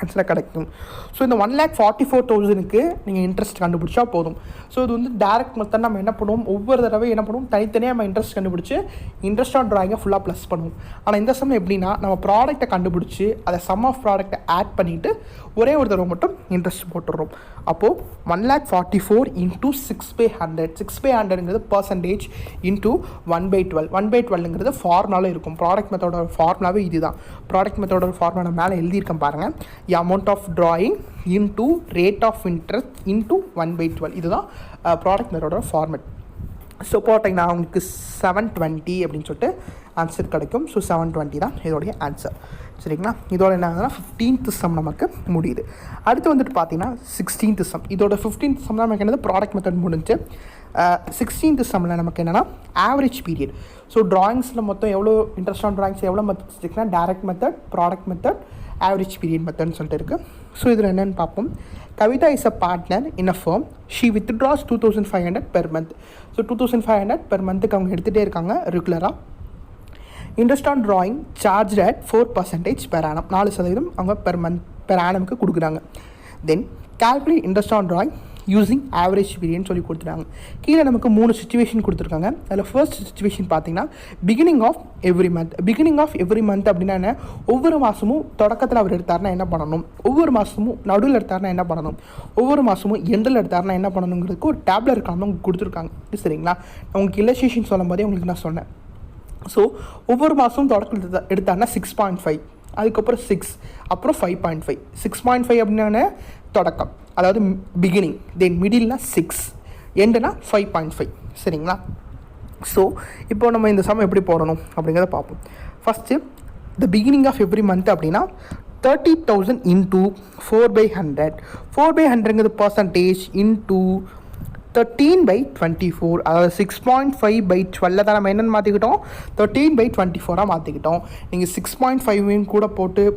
ஆன்சராக கிடைக்கும். ஸோ இந்த 1,44,000க்கு நீங்கள் இன்ட்ரெஸ்ட் கண்டுபிடிச்சா போதும். ஸோ இது வந்து டேரக்ட் மெத்தட். நம்ம என்ன பண்ணுவோம், ஒவ்வொரு தடவை என்ன பண்ணுவோம், தனித்தனியாக நம்ம இன்ட்ரெஸ்ட் கண்டுபிடிச்சி இன்ட்ரெஸ்ட் ஆன் ட்ராயிங்கை ஃபுல்லாக ப்ளஸ் பண்ணுவோம். ஆனால் இந்த சம் எப்படின்னா நம்ம ப்ராடக்ட்டை கண்டுபிடிச்சி அதை சம் ஆஃப் ப்ராடக்ட்டை ஆட் பண்ணிவிட்டு ஒரே ஒரு தடவை மட்டும் இன்ட்ரெஸ்ட் போட்டுடுறோம். அப்போது 1,44,000 × 6/100. 6/100ங்கிறது பர்சன்டேஜ் இன்ட்டு 1/12. 1/12ங்கிறது ஃபார்முலாவில் இருக்கும். ப்ராடக்ட் மெத்தடோட ஃபார்முலாவே இதுதான். ப்ராடக்ட் மெத்தடோட ஃபார்முலா மேலே எழுதியிருக்கேன் பாருங்கள். amount of drawing into rate of interest into 1/12. இதுதான் ப்ராடக்ட் மெத்தடோட ஃபார்மெட். ஸோ போட்டிங்கன்னா உங்களுக்கு 720 அப்படின்னு சொல்லிட்டு ஆன்சர் கிடைக்கும். ஸோ 720 தான் இதோடைய ஆன்சர். சரிங்களா? இதோட என்ன ஆகுதுன்னா 15th சம் நமக்கு முடியுது. அடுத்து வந்துட்டு பார்த்தீங்கன்னா 16th சம். இதோட 15th சம் நமக்கு என்னது, ப்ராடக்ட் மெத்தட் முடிஞ்சு. 16th சம்மில் நமக்கு என்னென்னா ஆவரேஜ் பீரியட். ஸோ ட்ராயிங்ஸில் மொத்தம் எவ்வளோ இன்ட்ரெஸ்ட் ஆன் ட்ராயிங்ஸ் எவ்வளோ மெத்தட்ஸ் இருக்குன்னா direct method, product method, average period மெத்தட்னு சொல்லிட்டு இருக்குது. ஸோ இதில் என்னென்னு பார்ப்போம். Kavitha is a partner in a firm. She withdraws 2,500 per month. So 2,500 per மந்த்துக்கு அவங்க எடுத்துகிட்டே இருக்காங்க ரெகுலராக. Interest on drawing charge at 4% per annum. 4% அவங்க பெர் ஆனமுக்கு கொடுக்குறாங்க. Then calculate interest on drawing using average பீரியட்னு சொல்லி கொடுத்துருக்காங்க. கீழே நமக்கு 3 சிச்சுவேஷன் கொடுத்துருக்காங்க. அதில் ஃபர்ஸ்ட் சிச்சுவேஷன் பார்த்தீங்கன்னா beginning of every month. Beginning of every month அப்படின்னா என்ன, ஒவ்வொரு மாதமும் தொடக்கத்தில் அவர் எடுத்தார்னா என்ன பண்ணணும், ஒவ்வொரு மாதமும் நடுவில் எடுத்தார்னா என்ன பண்ணணும், ஒவ்வொரு மாதமும் எண்டில் எடுத்தார்னா என்ன பண்ணணுங்கிறதுக்கு ஒரு டேப்லெட் காலம் கொடுத்துருக்காங்க. சரிங்களா? உங்களுக்கு இல்லஸ்ட்ரேஷன் சொல்லும் போதே உங்களுக்கு நான் சொன்னேன். ஸோ ஒவ்வொரு மாதமும் தொடக்கத்தில் எடுத்தார்னா 6.5, அதுக்கப்புறம் 6, அப்புறம் 5.5. 6.5 அப்படின்னா தொடக்கம், அதாவது பிகினிங். தென் மிடில்னா 6, எண்டுனா 5.5. சரிங்களா? ஸோ இப்போ நம்ம இந்த சம் எப்படி போடணும் அப்படிங்கிறத பார்ப்போம். First the beginning of every month அப்படின்னா 30,000 × 4/100. 4/100ங்கிறது பர்சன்டேஜ் இன்டூ 13/24. அதாவது 6.5/12 தான் நம்ம என்னென்னு மாற்றிக்கிட்டோம், 13/24 மாற்றிக்கிட்டோம். நீங்கள் 6.5 கூட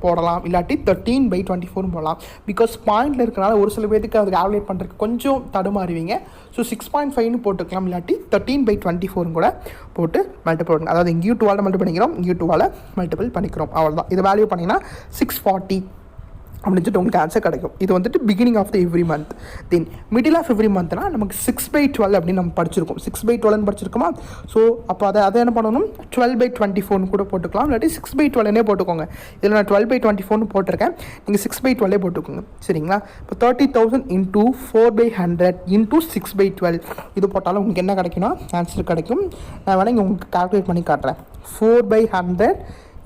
போடலாம், இல்லாட்டி 13/24 போடலாம். பிகாஸ் பாயிண்டில் இருக்கிறனால ஒரு சில பேருக்கு அது கால்குலேட் பண்ணுறதுக்கு கொஞ்சம் தடுமாறுவீங்க. ஸோ 6.5 போட்டுக்கலாம், இல்லாட்டி 13/24 கூட போட்டு மல்டிபிள் பண்ணுங்க. அதாவது இங்கேயும் 2ஆல் மல்டிபிள் பண்ணிக்கிறோம், இங்கேயும் 2ஆல் மல்டிபிள் பண்ணிக்கிறோம். அவ்வளோதான். இது வேல்யூ பண்ணிங்கன்னா 640 அப்படின்னு சொல்லிட்டு உங்களுக்கு ஆன்சர் கிடைக்கும். இது வந்துட்டு beginning of the every month. Then middle of every மந்த்னா நமக்கு 6/12 அப்படின்னு நம்ம படிச்சிருக்கோம். 6/12 படிச்சிருக்கோமா? ஸோ அப்போ அதை என்ன பண்ணணும், 12/24 கூட போட்டுக்கலாம், இல்லாட்டி 6/12 போட்டுக்கோங்க. இதில் நான் 12/24 போட்டிருக்கேன், நீங்கள் 6/12 போட்டுக்கோங்க. சரிங்களா? இப்போ 30,000 × 4/100 × 6/12 இது போட்டாலும் உங்களுக்கு என்ன கிடைக்கும்னா ஆன்சர் கிடைக்கும். நான் வேணால் இங்கே உங்களுக்கு கால்குலேட் பண்ணி காட்டுறேன். 4/100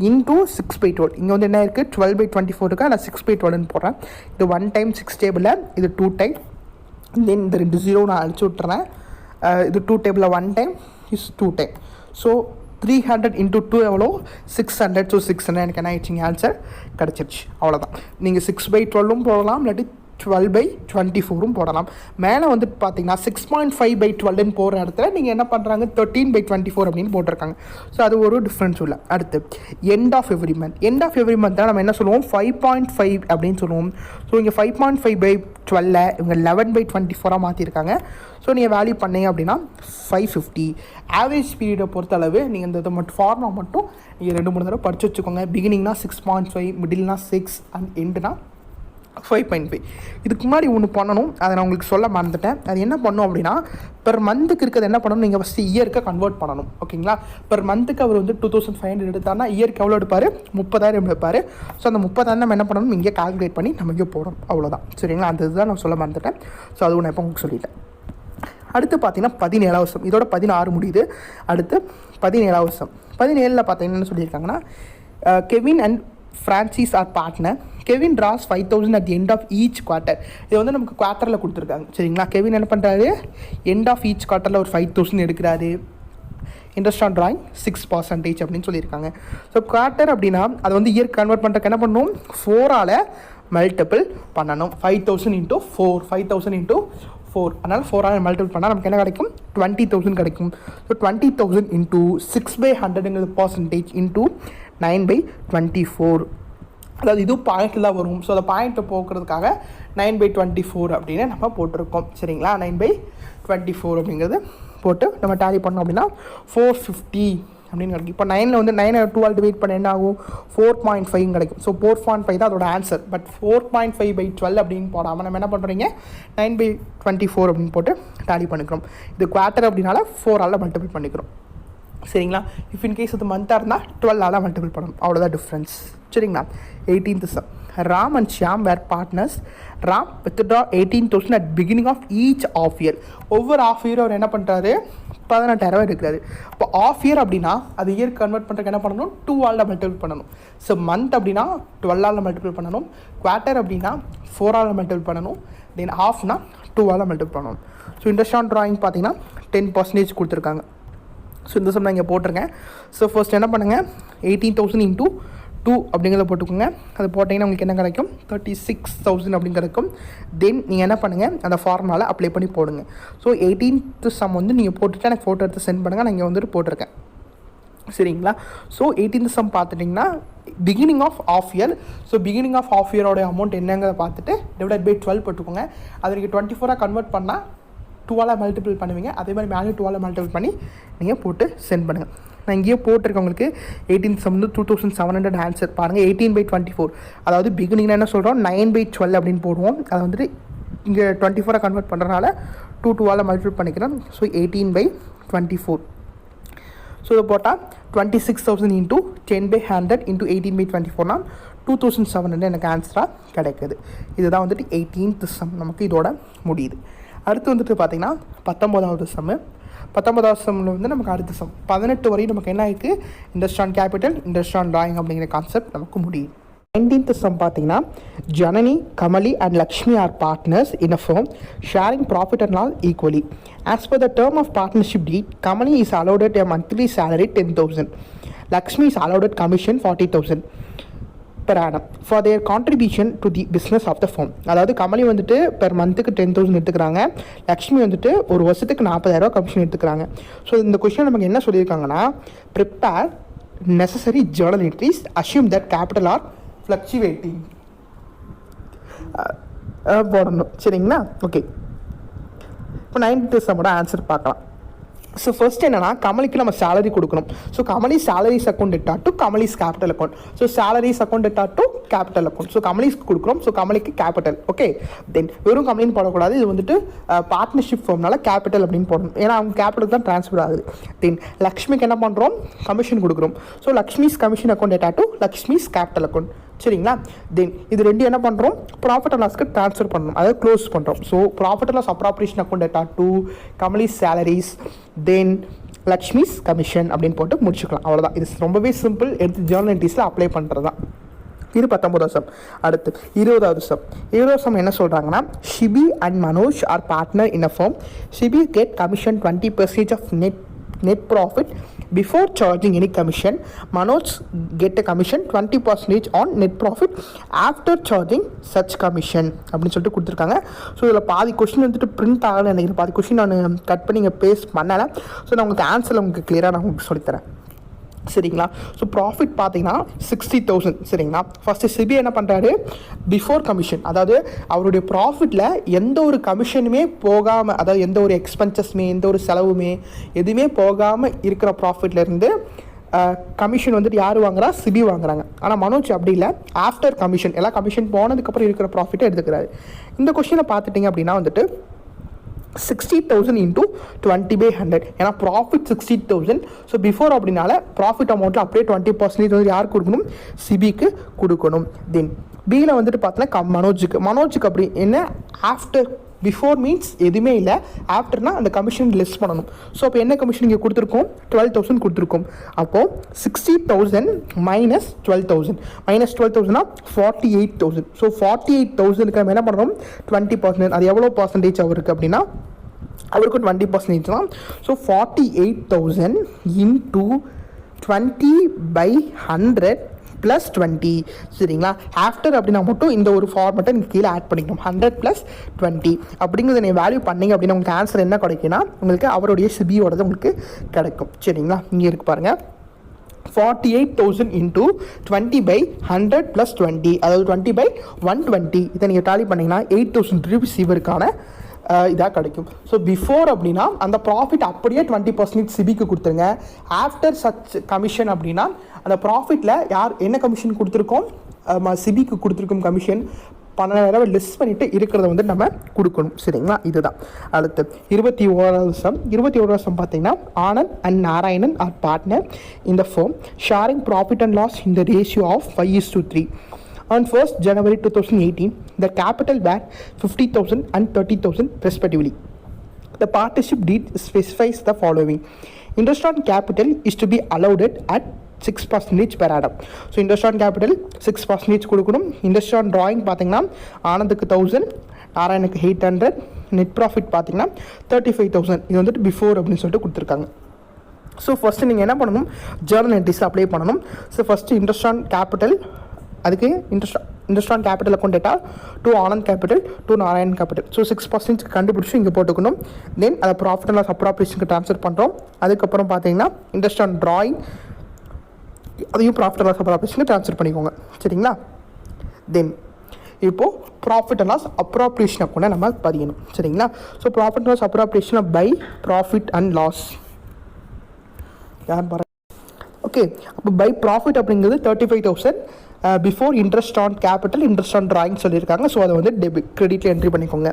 × 6/12. இங்கே வந்து என்ன இருக்குது, 12/24 இருக்கா, நான் 6/12 போடுறேன். இது 1 டைம் 6 டேபிளில், இது 2 டைம். தென் இந்த 2 0 நான் அழிச்சு விட்டுறேன். இது 2 டேபிளில் 1 டைம் இஸ் 2 டைம். ஸோ 300 × 2 எவ்வளோ, 600. ஸோ 600 எனக்கு என்ன ஆயிடுச்சிங்க, ஆன்சர் கிடச்சிருச்சு. அவ்வளோதான். நீங்கள் 6/12 போடலாம், இல்லாட்டி 12/24 போடலாம். மேலே வந்துட்டு பார்த்தீங்கன்னா 6.5/12 போகிற இடத்துல நீங்கள் என்ன பண்ணுறாங்க 13/24 அப்படின்னு போட்டிருக்காங்க. ஸோ அது ஒரு டிஃப்ரென்ஸ் இல்லை. அடுத்து எண்ட் ஆஃப் எவ்ரி மந்த் தான் நம்ம என்ன சொல்லுவோம் 5.5 அப்படின்னு சொல்லுவோம். ஸோ இங்கே 5.5/12 இவங்க 11/24 மாற்றிருக்காங்க. ஸோ நீங்கள் வேல்யூ பண்ணீங்க அப்படின்னா 550. ஆவரேஜ் பீரியடை பொறுத்தளவு நீங்கள் இந்த மட்டும் ஃபார்முலா மட்டும் நீங்கள் 2-3 தடவை படித்து வச்சுக்கோங்க. பிகினிங்னா 6.5, மிடில்னா 6 அண்ட் எண்டுனா 5.5. இதுக்கு முன்னாடி ஒன்று பண்ணணும், அதை நான் உங்களுக்கு சொல்ல மறந்துட்டேன். அது என்ன பண்ணணும் அப்படின்னா பெர் மந்த்துக்கு இருக்கிறது என்ன பண்ணணும், நீங்கள் ஃபஸ்ட்டு இயருக்கு கன்வெர்ட் பண்ணணும். ஓகேங்களா, பெர் மந்த்துக்கு அவர் வந்து 2500 எடுத்தார்னா இயருக்கு எவ்வளோ எடுப்பார் 30,000 எடுப்பார். ஸோ அந்த 30,000 நம்ம என்ன பண்ணணும் இங்கே கால்குலேட் பண்ணி நம்ம இங்கே போடணும். அவ்வளோதான். சரிங்களா, அந்த இதுதான் நான் சொல்ல மறந்துட்டேன். ஸோ அது நான் இப்போ உங்களுக்கு சொல்லிட்டேன். அடுத்து பார்த்தீங்கன்னா 17வது வருஷம். இதோட 16 முடியுது. அடுத்து 17வது வருஷம். 17ல் பார்த்தீங்கன்னா என்ன சொல்லியிருக்காங்கன்னா Kevin and Francis are partner. Kevin draws 5,000 at end of each quarter. இது வந்து நமக்கு குவார்ட்டரில் கொடுத்துருக்காங்க. சரிங்களா, கெவின் என்ன பண்ணுறாரு எண்ட் ஆஃப் ஈச் குவார்ட்டரில் ஒரு 5,000 எடுக்கிறாரு. இன்ட்ரெஸ்ட் ஆன் ட்ராயிங் 6% அப்படின்னு சொல்லியிருக்காங்க. ஸோ குவார்ட்டர் அப்படின்னா அது வந்து இயர் கன்வெர்ட் பண்ணுறதுக்கு என்ன பண்ணணும் 4ஆல் மல்டிபிள் பண்ணணும். 5,000 × 4, 5,000 × 4. அதனால் 4ஆல் மல்டிபிள் பண்ணால் நமக்கு என்ன கிடைக்கும் 20,000 கிடைக்கும். So 20,000 × 6/100 percentage into 9/24. அதாவது இது பாயிண்டில் தான் வரும். ஸோ அந்த பாயிண்ட்டை போக்குறதுக்காக 9/24 அப்படின்னு நம்ம போட்டிருக்கோம். சரிங்களா, 9/24 அப்படிங்கிறது போட்டு நம்ம டேலி பண்ணோம் அப்படின்னா 450 அப்படின்னு கிடைக்கும். இப்போ 9ல் வந்து 9 12 டிவைட் பண்ண என்ன ஆகும் 4.5 கிடைக்கும். ஸோ 4.5 தான் அதோட ஆன்சர். பட் 4.5/12 அப்படின்னு போடாமல் நம்ம என்ன பண்ணுறீங்க 9/24 அப்படின்னு போட்டு டேலி பண்ணிக்கிறோம். இது குவார்ட்டர் அப்படின்னால 4ஆல் மல்டிபிள் பண்ணிக்கிறோம். சரிங்களா, இஃப் இன்கேஸ் அது மந்தாக இருந்தால் 12ஆல் மல்டிபிள் பண்ணணும். அவ்வளோதான் டிஃப்ரென்ஸ். சரிங்களா, 18th sum. Ram and Shyam were partners. Ram withdraw 18,000 at beginning of each of year. ஒவ்வொரு ஆஃப் இயர் அவர் என்ன பண்ணுறாரு 18,000 எடுக்கிறாரு. இப்போ ஆஃப் இயர் அப்படின்னா அது இயர் கன்வெர்ட் பண்ணுறதுக்கு என்ன பண்ணணும் 2ஆல் மல்டிபிள் பண்ணணும். ஸோ மந்த் அப்படின்னா 12ஆல் மல்டிபிள் பண்ணணும். குவார்ட்டர் அப்படின்னா 4ஆல் மல்டிபிள் பண்ணணும். தென் ஹாஃப்னா 2ஆல் மல்டிபிள் பண்ணணும். ஸோ இன்ட்ரெஸ்ட் ஆன் ட்ராயிங் பார்த்தீங்கன்னா 10% கொடுத்துருக்காங்க. ஸோ இந்த சம் நான் இங்கே போட்டிருக்கேன். ஸோ ஃபர்ஸ்ட் என்ன பண்ணுங்கள் 18,000 × 2 அப்படிங்கிறத போட்டுக்கோங்க. அது போட்டிங்கன்னா உங்களுக்கு என்ன கிடைக்கும் 36,000 அப்படின்னு கிடைக்கும். தென் நீங்கள் என்ன பண்ணுங்கள் அந்த ஃபார்முலாவில் அப்ளை பண்ணி போடுங்க. ஸோ 18th சம் வந்து நீங்கள் போட்டுட்டு எனக்கு ஃபோட்டோ எடுத்து சென்ட் பண்ணுங்கள். நான் இங்கே வந்துட்டு போட்டிருக்கேன். சரிங்களா, ஸோ 18th சம் பார்த்துட்டிங்கன்னா beginning of of year. So beginning of of இயரோட அமௌண்ட் என்னங்கிறத பார்த்துட்டு /12 போட்டுக்கோங்க. அதை நீங்கள் 24ஆக கன்வெர்ட் பண்ணால் 2ஆல் மல்டிபிள் பண்ணுவீங்க. அதே மாதிரி மேலே 2ஆல் மல்டிபிள் பண்ணி நீங்கள் போட்டு சென்ட் பண்ணுங்கள். நான் இங்கேயே போட்டிருக்கேன் உங்களுக்கு 18th சம் வந்து 2,700 ஆன்சர் பாருங்கள். 18/24 அதாவது பிகினிங்னா என்ன சொல்கிறோம் 9/12 அப்படின்னு போடுவோம். அதை வந்துட்டு இங்கே 24ஆக கன்வெர்ட் பண்ணுறதுனால 2ஆல் மல்டிபிள் பண்ணிக்கிறேன். ஸோ 18/24. ஸோ இதை போட்டால் 26,000 × 10/100 × 18/24னா 2,700 எனக்கு ஆன்சராக கிடைக்குது. இதுதான் வந்துட்டு 18th சம் நமக்கு இதோட முடியுது. அடுத்து வந்துட்டு பார்த்திங்கன்னா 19வது சம்மு. 19வது சம்மில் வந்து நமக்கு அடுத்த சம் 18 வரையும் நமக்கு என்ன இருக்குது interest on capital, interest on drawing அப்படிங்கிற கான்செப்ட் நமக்கு முடியும். 19th சம் பார்த்தீங்கன்னா Janani, Kamali and Lakshmi are partners in a firm sharing profit and loss equally. As per the term of partnership deed, Kamali is allowed a monthly salary 10,000. Lakshmi is allowed commission 40,000 per annum for their contribution to the business of the firm. அதாவது கமலி வந்துட்டு பெர் மந்த்துக்கு 10,000 எடுத்துக்கிறாங்க. லக்ஷ்மி வந்துட்டு ஒரு வருஷத்துக்கு 40,000 கமிஷன் எடுத்துக்கிறாங்க. ஸோ இந்த கொஸ்டின் நமக்கு என்ன சொல்லியிருக்காங்கன்னா prepare necessary journal entries, assume that capital are fluctuating போடணும். சரிங்களா, ஓகே. இப்போ 9th சம்மோட ஆன்சர் பார்க்கலாம். ஸோ ஃபர்ஸ்ட் என்னன்னா கமலிக்கு நம்ம சேலரி கொடுக்கணும். ஸோ கமலி சேலரிஸ் அக்கௌண்ட் இட்டா to Kamali's capital account. So salaries account இட்டா டு கேபிட்டல் அக்கௌண்ட். ஸோ கமலிஸ்க்கு கொடுக்குறோம். ஸோ கமலிக்கு கேபிட்டல். ஓகே, தென் வெறும் கமலின்னு போடக்கூடாது. இது வந்துட்டு பார்ட்னர்ஷிப் ஃபார்ம்னால கேபிட்டல் அப்படின்னு போடணும். ஏன்னா அவங்க கேபிட்டல் தான் ட்ரான்ஸ்ஃபர் ஆகுது. தென் லக்ஷ்மிக்கு என்ன பண்ணுறோம் கமிஷன் கொடுக்குறோம். ஸோ லக்ஷ்மிஸ் கமிஷன் அக்கௌண்ட் இட்டா டு லக்ஷ்மிஸ் கேபிட்டல் அக்கௌண்ட். சரிங்களா, தென் இது ரெண்டு என்ன பண்ணுறோம் ப்ராஃபிட் அண்ட் லாஸ்க்கு ட்ரான்ஸ்ஃபர் பண்ணணும், அதாவது க்ளோஸ் பண்ணுறோம். So profit and loss appropriation account debtor to Kamali's salaries, then Lakshmi's commission அப்படின்னு போட்டு முடிச்சுக்கலாம். அவ்வளோதான். இது ரொம்பவே சிம்பிள். எடுத்து ஜர்னல் என்ட்ரிஸில் அப்ளை பண்ணுறது தான். இது 19வது சம். அடுத்து 20வது சம். 20வது சம் என்ன சொல்கிறாங்கன்னா Shibi and Manoj are partner in a firm. Shibi get commission 20% of net net profit before charging any commission. Manoj get a commission 20% on net profit after charging such commission அப்படின்னு சொல்லிட்டு கொடுத்துருக்காங்க. ஸோ இதில் பாதி கொஸ்டின் வந்துட்டு பிரிண்ட் ஆகலை நினைக்கிறேன், பாதி கொஸ்டின் நான் கட் பண்ணி இங்கே பேஸ்ட் பண்ணலை. ஸோ நான் உங்களுக்கு ஆன்சரில் உங்களுக்கு கிளியராக நான் உங்களுக்கு சொல்லித்தரேன் சரிங்களா. ஸோ ப்ராஃபிட் பார்த்தீங்கன்னா 60,000 சரிங்களா. ஃபஸ்ட்டு சிபி என்ன பண்ணுறாரு, பிஃபோர் கமிஷன், அதாவது அவருடைய ப்ராஃபிட்டில் எந்த ஒரு கமிஷனுமே போகாமல், அதாவது எந்த ஒரு எக்ஸ்பென்சஸ்மே எந்த ஒரு செலவுமே எதுவுமே போகாமல் இருக்கிற ப்ராஃபிட்லேருந்து கமிஷன் வந்துட்டு யார் வாங்குறா, சிபி வாங்குறாங்க. ஆனால் மனோஜ் அப்படி இல்லை, ஆஃப்டர் கமிஷன் எல்லாம் கமிஷன் போனதுக்கப்புறம் இருக்கிற ப்ராஃபிட்டை எடுத்துக்கிறாரு. இந்த கொஸ்டினை பார்த்துட்டிங்க அப்படின்னா வந்துட்டு 60,000 into 20/100, ஏன்னா ப்ராஃபிட் 60,000. ஸோ பிஃபோர் அப்படின்னால ப்ராஃபிட் அமௌண்ட்டில் அப்படியே 20% வந்து யாருக்கு கொடுக்கணும், சிபிக்கு கொடுக்கணும். தென் பியில் வந்துட்டு பார்த்தோன்னா மனோஜுக்கு அப்படி என்ன, ஆஃப்டர். பிஃபோர் மீன்ஸ் எதுவுமே இல்லை, ஆஃப்டர்னா அந்த கமிஷன் லெஸ் பண்ணணும். ஸோ அப்போ என்ன கமிஷன் இங்கே கொடுத்துருக்கோம், 12,000 கொடுத்துருக்கோம். அப்போது 60,000 minus 12,000 48,000. ஸோ 48,000க்கு நம்ம என்ன பண்ணுறோம், 20%. அது எவ்வளோ பர்சன்டேஜ் அவருக்கு அப்படின்னா அவருக்கு 20% தான். ஸோ 48,000 into 20/100 + 20 சரிங்களா. ஆஃப்டர் அப்படின்னா மட்டும் இந்த ஒரு ஃபார்மெட்டை நீங்கள் கீழே ஆட் பண்ணிக்கணும். 100 + 20 அப்படிங்கிறத நீங்கள் வேல்யூ பண்ணிங்க அப்படின்னா உங்களுக்கு ஆன்சர் என்ன கிடைக்குன்னா, உங்களுக்கு அவருடைய சிபியோடது உங்களுக்கு கிடைக்கும் சரிங்களா. இங்கே இருக்கு பாருங்கள், 48,000 into 20/100 + 20, அதாவது 20/120. இதை நீங்கள் டாலி பண்ணிங்கன்னா 8,000 rupees இவருக்கான இதாக கிடைக்கும். ஸோ பிஃபோர் அப்படின்னா அந்த ப்ராஃபிட் அப்படியே 20% சிபிக்கு கொடுத்துருங்க. ஆஃப்டர் சச் கமிஷன் அப்படின்னா அந்த ப்ராஃபிட்டில் யார் என்ன கமிஷன் கொடுத்துருக்கோம், சிபிக்கு கொடுத்துருக்கோம் கமிஷன் 12,000 லெஸ் பண்ணிவிட்டு இருக்கிறத வந்து நம்ம கொடுக்கணும் சரிங்களா. இதுதான். அடுத்து 21வது சம் பார்த்தீங்கன்னா, Anand and Narayanan are partner in the firm sharing profit and loss in the ratio of 5:3. On 1st January 2018, the capital were 50,000 and 30,000 respectively. The partnership deed specifies the following. Interest on capital is to be allowed at 6% per annum. So interest on capital 6% கொடுக்கணும். interest on drawing பார்த்தீங்கன்னா ஆனந்துக்கு 1000, நாராயணுக்கு 800, நெட் ப்ராஃபிட் பார்த்தீங்கன்னா 35,000. இது வந்துட்டு பிஃபோர் அப்படின்னு சொல்லிட்டு கொடுத்துருக்காங்க. ஸோ ஃபஸ்ட்டு நீங்கள் என்ன பண்ணணும், ஜேர்னல் என்ட்ரிஸில் அப்ளை பண்ணணும். So first interest on capital, அதுக்கு interest on capital account debtor to Anand capital to Narayan capital. So 6% கண்டுபிடிச்சி இங்கே போட்டுக்கணும். தென் அதை ப்ராஃபிட் அண்ட் லாஸ் அப்ராப்ரியேஷனுக்கு ட்ரான்ஸ்ஃபர் பண்ணுறோம். அதுக்கப்புறம் பார்த்தீங்கன்னா இன்ட்ரெஸ்ட் ஆன் ட்ராயிங், அதையும் ப்ராஃபிட் அண்ட் லாஸ் அப்ராப்ரியேஷனுக்கு ட்ரான்ஸ்ஃபர் பண்ணிக்கோங்க சரிங்களா. தென் இப்போது ப்ராஃபிட் அண்ட் லாஸ் அப்ராப்ரியேஷன் அக்கௌண்ட்டை நம்ம பதியணும் சரிங்களா. So profit and loss appropriation by profit and loss யார் பாருங்க. ஓகே, அப்போ பை ப்ராஃபிட் அப்படிங்கிறது 35,000 before interest on capital, interest on drawing சொல்லியிருக்காங்க. ஸோ அதை வந்து கிரெடிட்டில் என்ட்ரி பண்ணிக்கோங்க.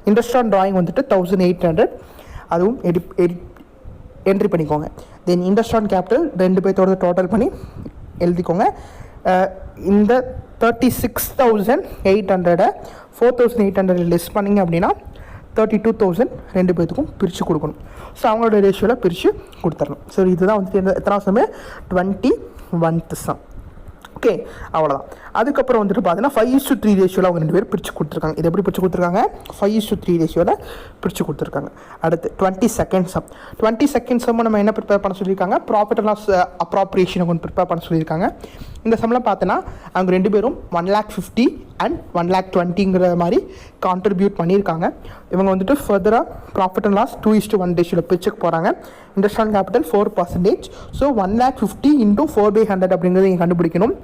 இன்ட்ரெஸ்ட் ஆன் ட்ராயிங் வந்துட்டு 1,800, அதுவும் என்ட்ரி பண்ணிக்கோங்க. தென் இன்ட்ரெஸ்ட் ஆன் கேபிட்டல் 2 பேர்த்தோட டோட்டல் பண்ணி எழுதிக்கோங்க. இந்த 36,800 4,800 லெஸ் பண்ணிங்க அப்படின்னா 32,000 2 பேர்த்துக்கும் பிரித்து கொடுக்கணும். ஸோ அவங்களோட ரேஷியோவில் பிரித்து கொடுத்துடணும். ஸோ இதுதான் வந்துட்டு எத்தனை சமயம் 21th சம். ஓகே, அவ்வளோதான். அதுக்கப்புறம் வந்துட்டு பார்த்தீங்கன்னா 5:3 ரேஷியோவில் அவங்க 2 பேர் பிரித்து கொடுத்துருக்காங்க. இது எப்படி பிரித்து கொடுத்துருக்காங்க, 5:3 ரேஷியோவில் பிரித்து கொடுத்துருக்காங்க. அடுத்து 22nd சம். 22nd சம் நம்ம என்ன ப்ரிப்பேர் பண்ண சொல்லியிருக்காங்க, ப்ராஃபிட் அண்ட் லாஸ் அப்ராப்ரியேஷனை கொஞ்சம் ப்ரிப்பேர் பண்ண சொல்லியிருக்காங்க. இந்த சம்மில் பார்த்தோன்னா அவங்க 2 பேரும் 1,50,000 அண்ட் 1,20,000ங்கிற மாதிரி கான்ட்ரிபியூட் பண்ணியிருக்காங்க. இவங்க வந்துட்டு ஃபர்தராக ப்ராஃபிட் அண்ட் லாஸ் 2:1 ரேஷியோவில் பிரிச்சுக்கு போகிறாங்க. Interest on capital 4%. So 1,50,000 into 4/100 அப்படிங்கிறத நீங்கள் கண்டுபிடிக்கணும்.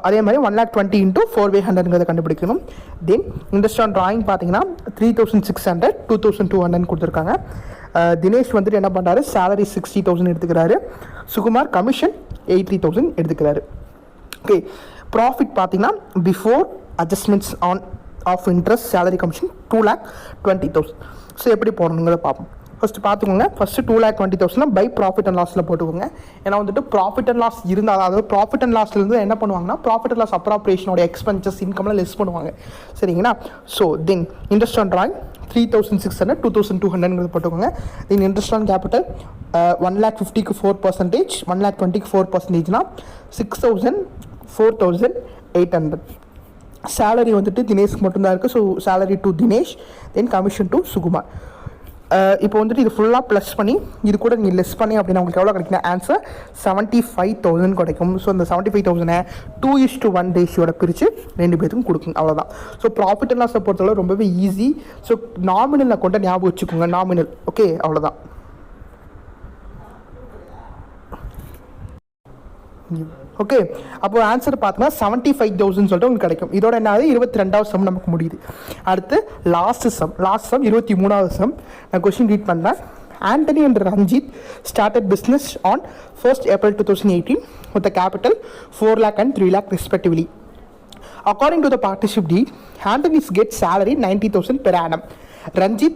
அதே மாதிரி 1,20,000 into 4/100ங்கிறத கண்டுபிடிக்கணும். தென் இன்ட்ரெஸ்ட் ஆன் ட்ராயிங் பார்த்தீங்கன்னா 3,600 2,200 கொடுத்துருக்காங்க. தினேஷ் வந்துட்டு என்ன பண்ணுறாரு, சேலரி 60,000 எடுத்துக்கிறாரு. சுகுமார் கமிஷன் 80,000 எடுத்துக்கிறாரு. ஓகே, ப்ராஃபிட் பார்த்தீங்கன்னா before adjustments on of interest salary commission 2,20,000. So எப்படி போடணுங்கிறத பார்ப்போம். ஃபஸ்ட்டு பார்த்துக்கோங்க, ஃபஸ்ட்டு 2,20,000 பை ப்ராஃபிட் அண்ட் லாஸில் போட்டுக்கோங்க. ஏன்னா வந்துட்டு ப்ராஃபிட் அண்ட் லாஸ் இருந்தால், அதாவது ப்ராஃபிட் அண்ட் லாஸ்லேருந்து என்ன பண்ணுவாங்கன்னா ப்ராஃபிட் அண்ட் லாஸ் அப்ராப்ரியேஷனோட எக்ஸ்பென்சஸ் இன்கம்லாம் லெஸ் பண்ணுவாங்க சரிங்களா. So then interest on drawing 3,600 2,200 போட்டுக்கோங்க. தென் இன்ட்ரெஸ்ட் ஆன் கேபிட்டல் 1,50,000க்கு 4%, 1,20,000க்கு 4%னா 6,000 4,800. சேலரி வந்துட்டு தினேஷ்க்கு மட்டும்தான் இருக்குது. So salary to Dinesh, then commission to Sukumar. இப்போ வந்துட்டு இது ஃபுல்லாக ப்ளஸ் பண்ணி இது கூட நீங்கள் லெஸ் பண்ணி அப்படின்னா உங்களுக்கு எவ்வளோ கிடைக்கும் ஆன்சர் 75,000 கிடைக்கும். ஸோ அந்த 75,000 2:1 ரேஷியோட பிரித்து 2 பேருக்கும் கொடுக்குங்க, அவ்வளோதான். ஸோ ப்ராஃபிட் அண்ட் லாஸை பொறுத்தவரை ரொம்பவே ஈஸி. ஸோ நாமினல் அக்கௌண்ட்டை ஞாபகம் வச்சுக்கோங்க, நாமினல். ஓகே, அவ்வளோதான். ஓகே, அப்போ ஆன்சர் பார்த்தோன்னா 75,000 சொல்லிட்டு உங்களுக்கு கிடைக்கும். இதோட என்ன ஆகுது, 22வது சம் நமக்கு முடியுது. அடுத்து லாஸ்ட் சம் 23வது சம். நான் கொஸ்டின் ரீட் பண்ணுறேன். Anthony and Ranjit started business on 1st April 2018 with a capital 4 lakh and 3 lakh respectively. According to the partnership deed, Anthony gets salary 90,000 per annum. Ranjit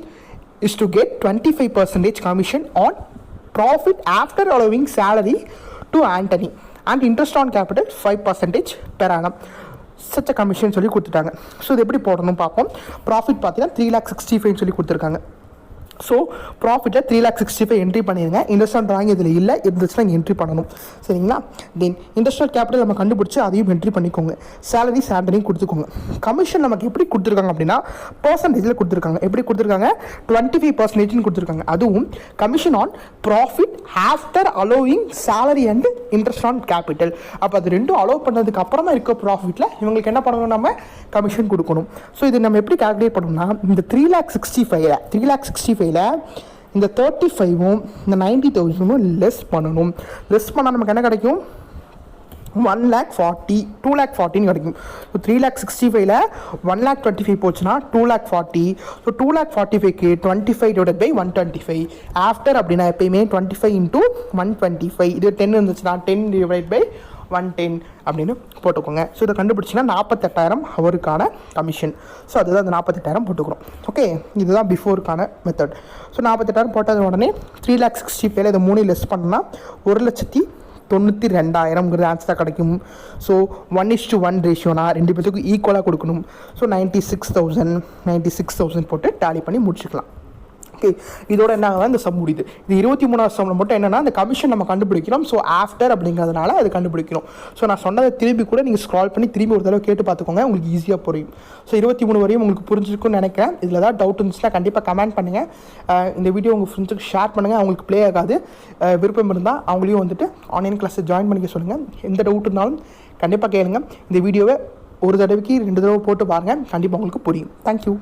is to get 25% commission on profit after allowing salary to Anthony and interest on capital 5% per annum. Such a commission சொல்லி கொடுத்துட்டாங்க. ஸோ இது எப்படி போடணும் பார்ப்போம். ப்ராஃபிட் பார்த்தீங்கன்னா 3,65,000 சொல்லி கொடுத்துருக்காங்க. ஸோ ப்ராஃபிட்டை 3,65,000 என்ட்ரி பண்ணிடுங்க. இன்ட்ரெஸ்ட் ட்ராயிங் இதில் இல்லை, இருந்துச்சுன்னா இங்கே என்ட்ரி பண்ணணும், சரிங்களா? தென் இண்டஸ்ட்ரியல் கேபிட்டல் நம்ம கண்டுபிடிச்சி அதையும் என்ட்ரி பண்ணிக்கோங்க. சேலரி சேலரியும் கொடுத்துக்கோங்க. கமிஷன் நமக்கு எப்படி கொடுத்துருக்காங்க அப்படின்னா பர்சன்டேஜில் கொடுத்துருக்காங்க. எப்படி கொடுத்துருக்காங்க, 25% கொடுத்துருக்காங்க. அதுவும் commission on profit after allowing salary and interest on capital. அப்போ அது ரெண்டும் அலோவ் பண்ணதுக்கு அப்புறமா இருக்க ப்ராஃபிட்டில் இவங்களுக்கு என்ன பண்ணணும், நம்ம கமிஷன் கொடுக்கணும். ஸோ இது நம்ம எப்படி கால்குலேட் பண்ணணும்னா இந்த 3,65,000 இந்த 35ம் இந்த 90,000 லெஸ் பண்ணணும். லெஸ் பண்ணால் நமக்கு என்ன கிடைக்கும், 1,40,000 2,40,000 கிடைக்கும். ஸோ 3,65,000 1,25,000 போச்சுன்னா 2,40,000. ஸோ 2,45,000 25/125 ஆஃப்டர் அப்படின்னா எப்பயுமே 25 × 125. இது 10 இருந்துச்சுன்னா 10/110 அப்படின்னு போட்டுக்கோங்க. ஸோ இதை கண்டுபிடிச்சிங்கன்னா 48,000 அவருக்கான கமிஷன். ஸோ அதுதான் அந்த 48,000 போட்டுக்கிறோம். ஓகே, இதுதான் பிஃபோருக்கான மெத்தட். ஸோ 48,000 போட்டது உடனே 3,65,000 இதை 3 லெஸ் பண்ணால் 1,92,000 ஆன்சராக கிடைக்கும். ஸோ 1:1 ரேஷியோனா 2 பேத்துக்கும் ஈக்குவலாக கொடுக்கணும். ஸோ 96,000 போட்டு டேலி பண்ணி முடிச்சுக்கலாம். ஓகே, இதோட என்ன இந்த சம் முடியுது. இது 23வது சம்மில் மட்டும் என்னென்னா அந்த கமிஷன் நம்ம கண்டுபிடிக்கிறோம். ஸோ ஆஃப்டர் அப்படிங்கிறதுனால அது கண்டுபிடிக்கிறோம். ஸோ நான் சொன்னதை திரும்பி கூட நீங்கள் ஸ்க்ரால் பண்ணி திரும்பி ஒரு தடவை கேட்டு பார்த்துக்கோங்க, உங்களுக்கு ஈஸியாக புரியும். ஸோ 23 வரையும் உங்களுக்கு புரிஞ்சிருக்குன்னு நினைக்கிறேன். இதில் ஏதாவது டவுட் இருந்துச்சுன்னா கண்டிப்பாக கமெண்ட் பண்ணுங்கள். இந்த வீடியோ உங்கள் ஃப்ரெண்ட்ஸுக்கு ஷேர் பண்ணுங்கள். அவங்களுக்கு ப்ளே ஆகாது, விருப்பம் இருந்தால் அவங்களையும் வந்துட்டு ஆன்லைன் கிளாஸை ஜாயின் பண்ணிக்க சொல்லுங்கள். எந்த டவுட் இருந்தாலும் கண்டிப்பாக கேளுங்க. இந்த வீடியோவை ஒரு தடவைக்கு 2 தடவை போட்டு பாருங்கள், கண்டிப்பாக உங்களுக்கு புரியும். தேங்க்யூ.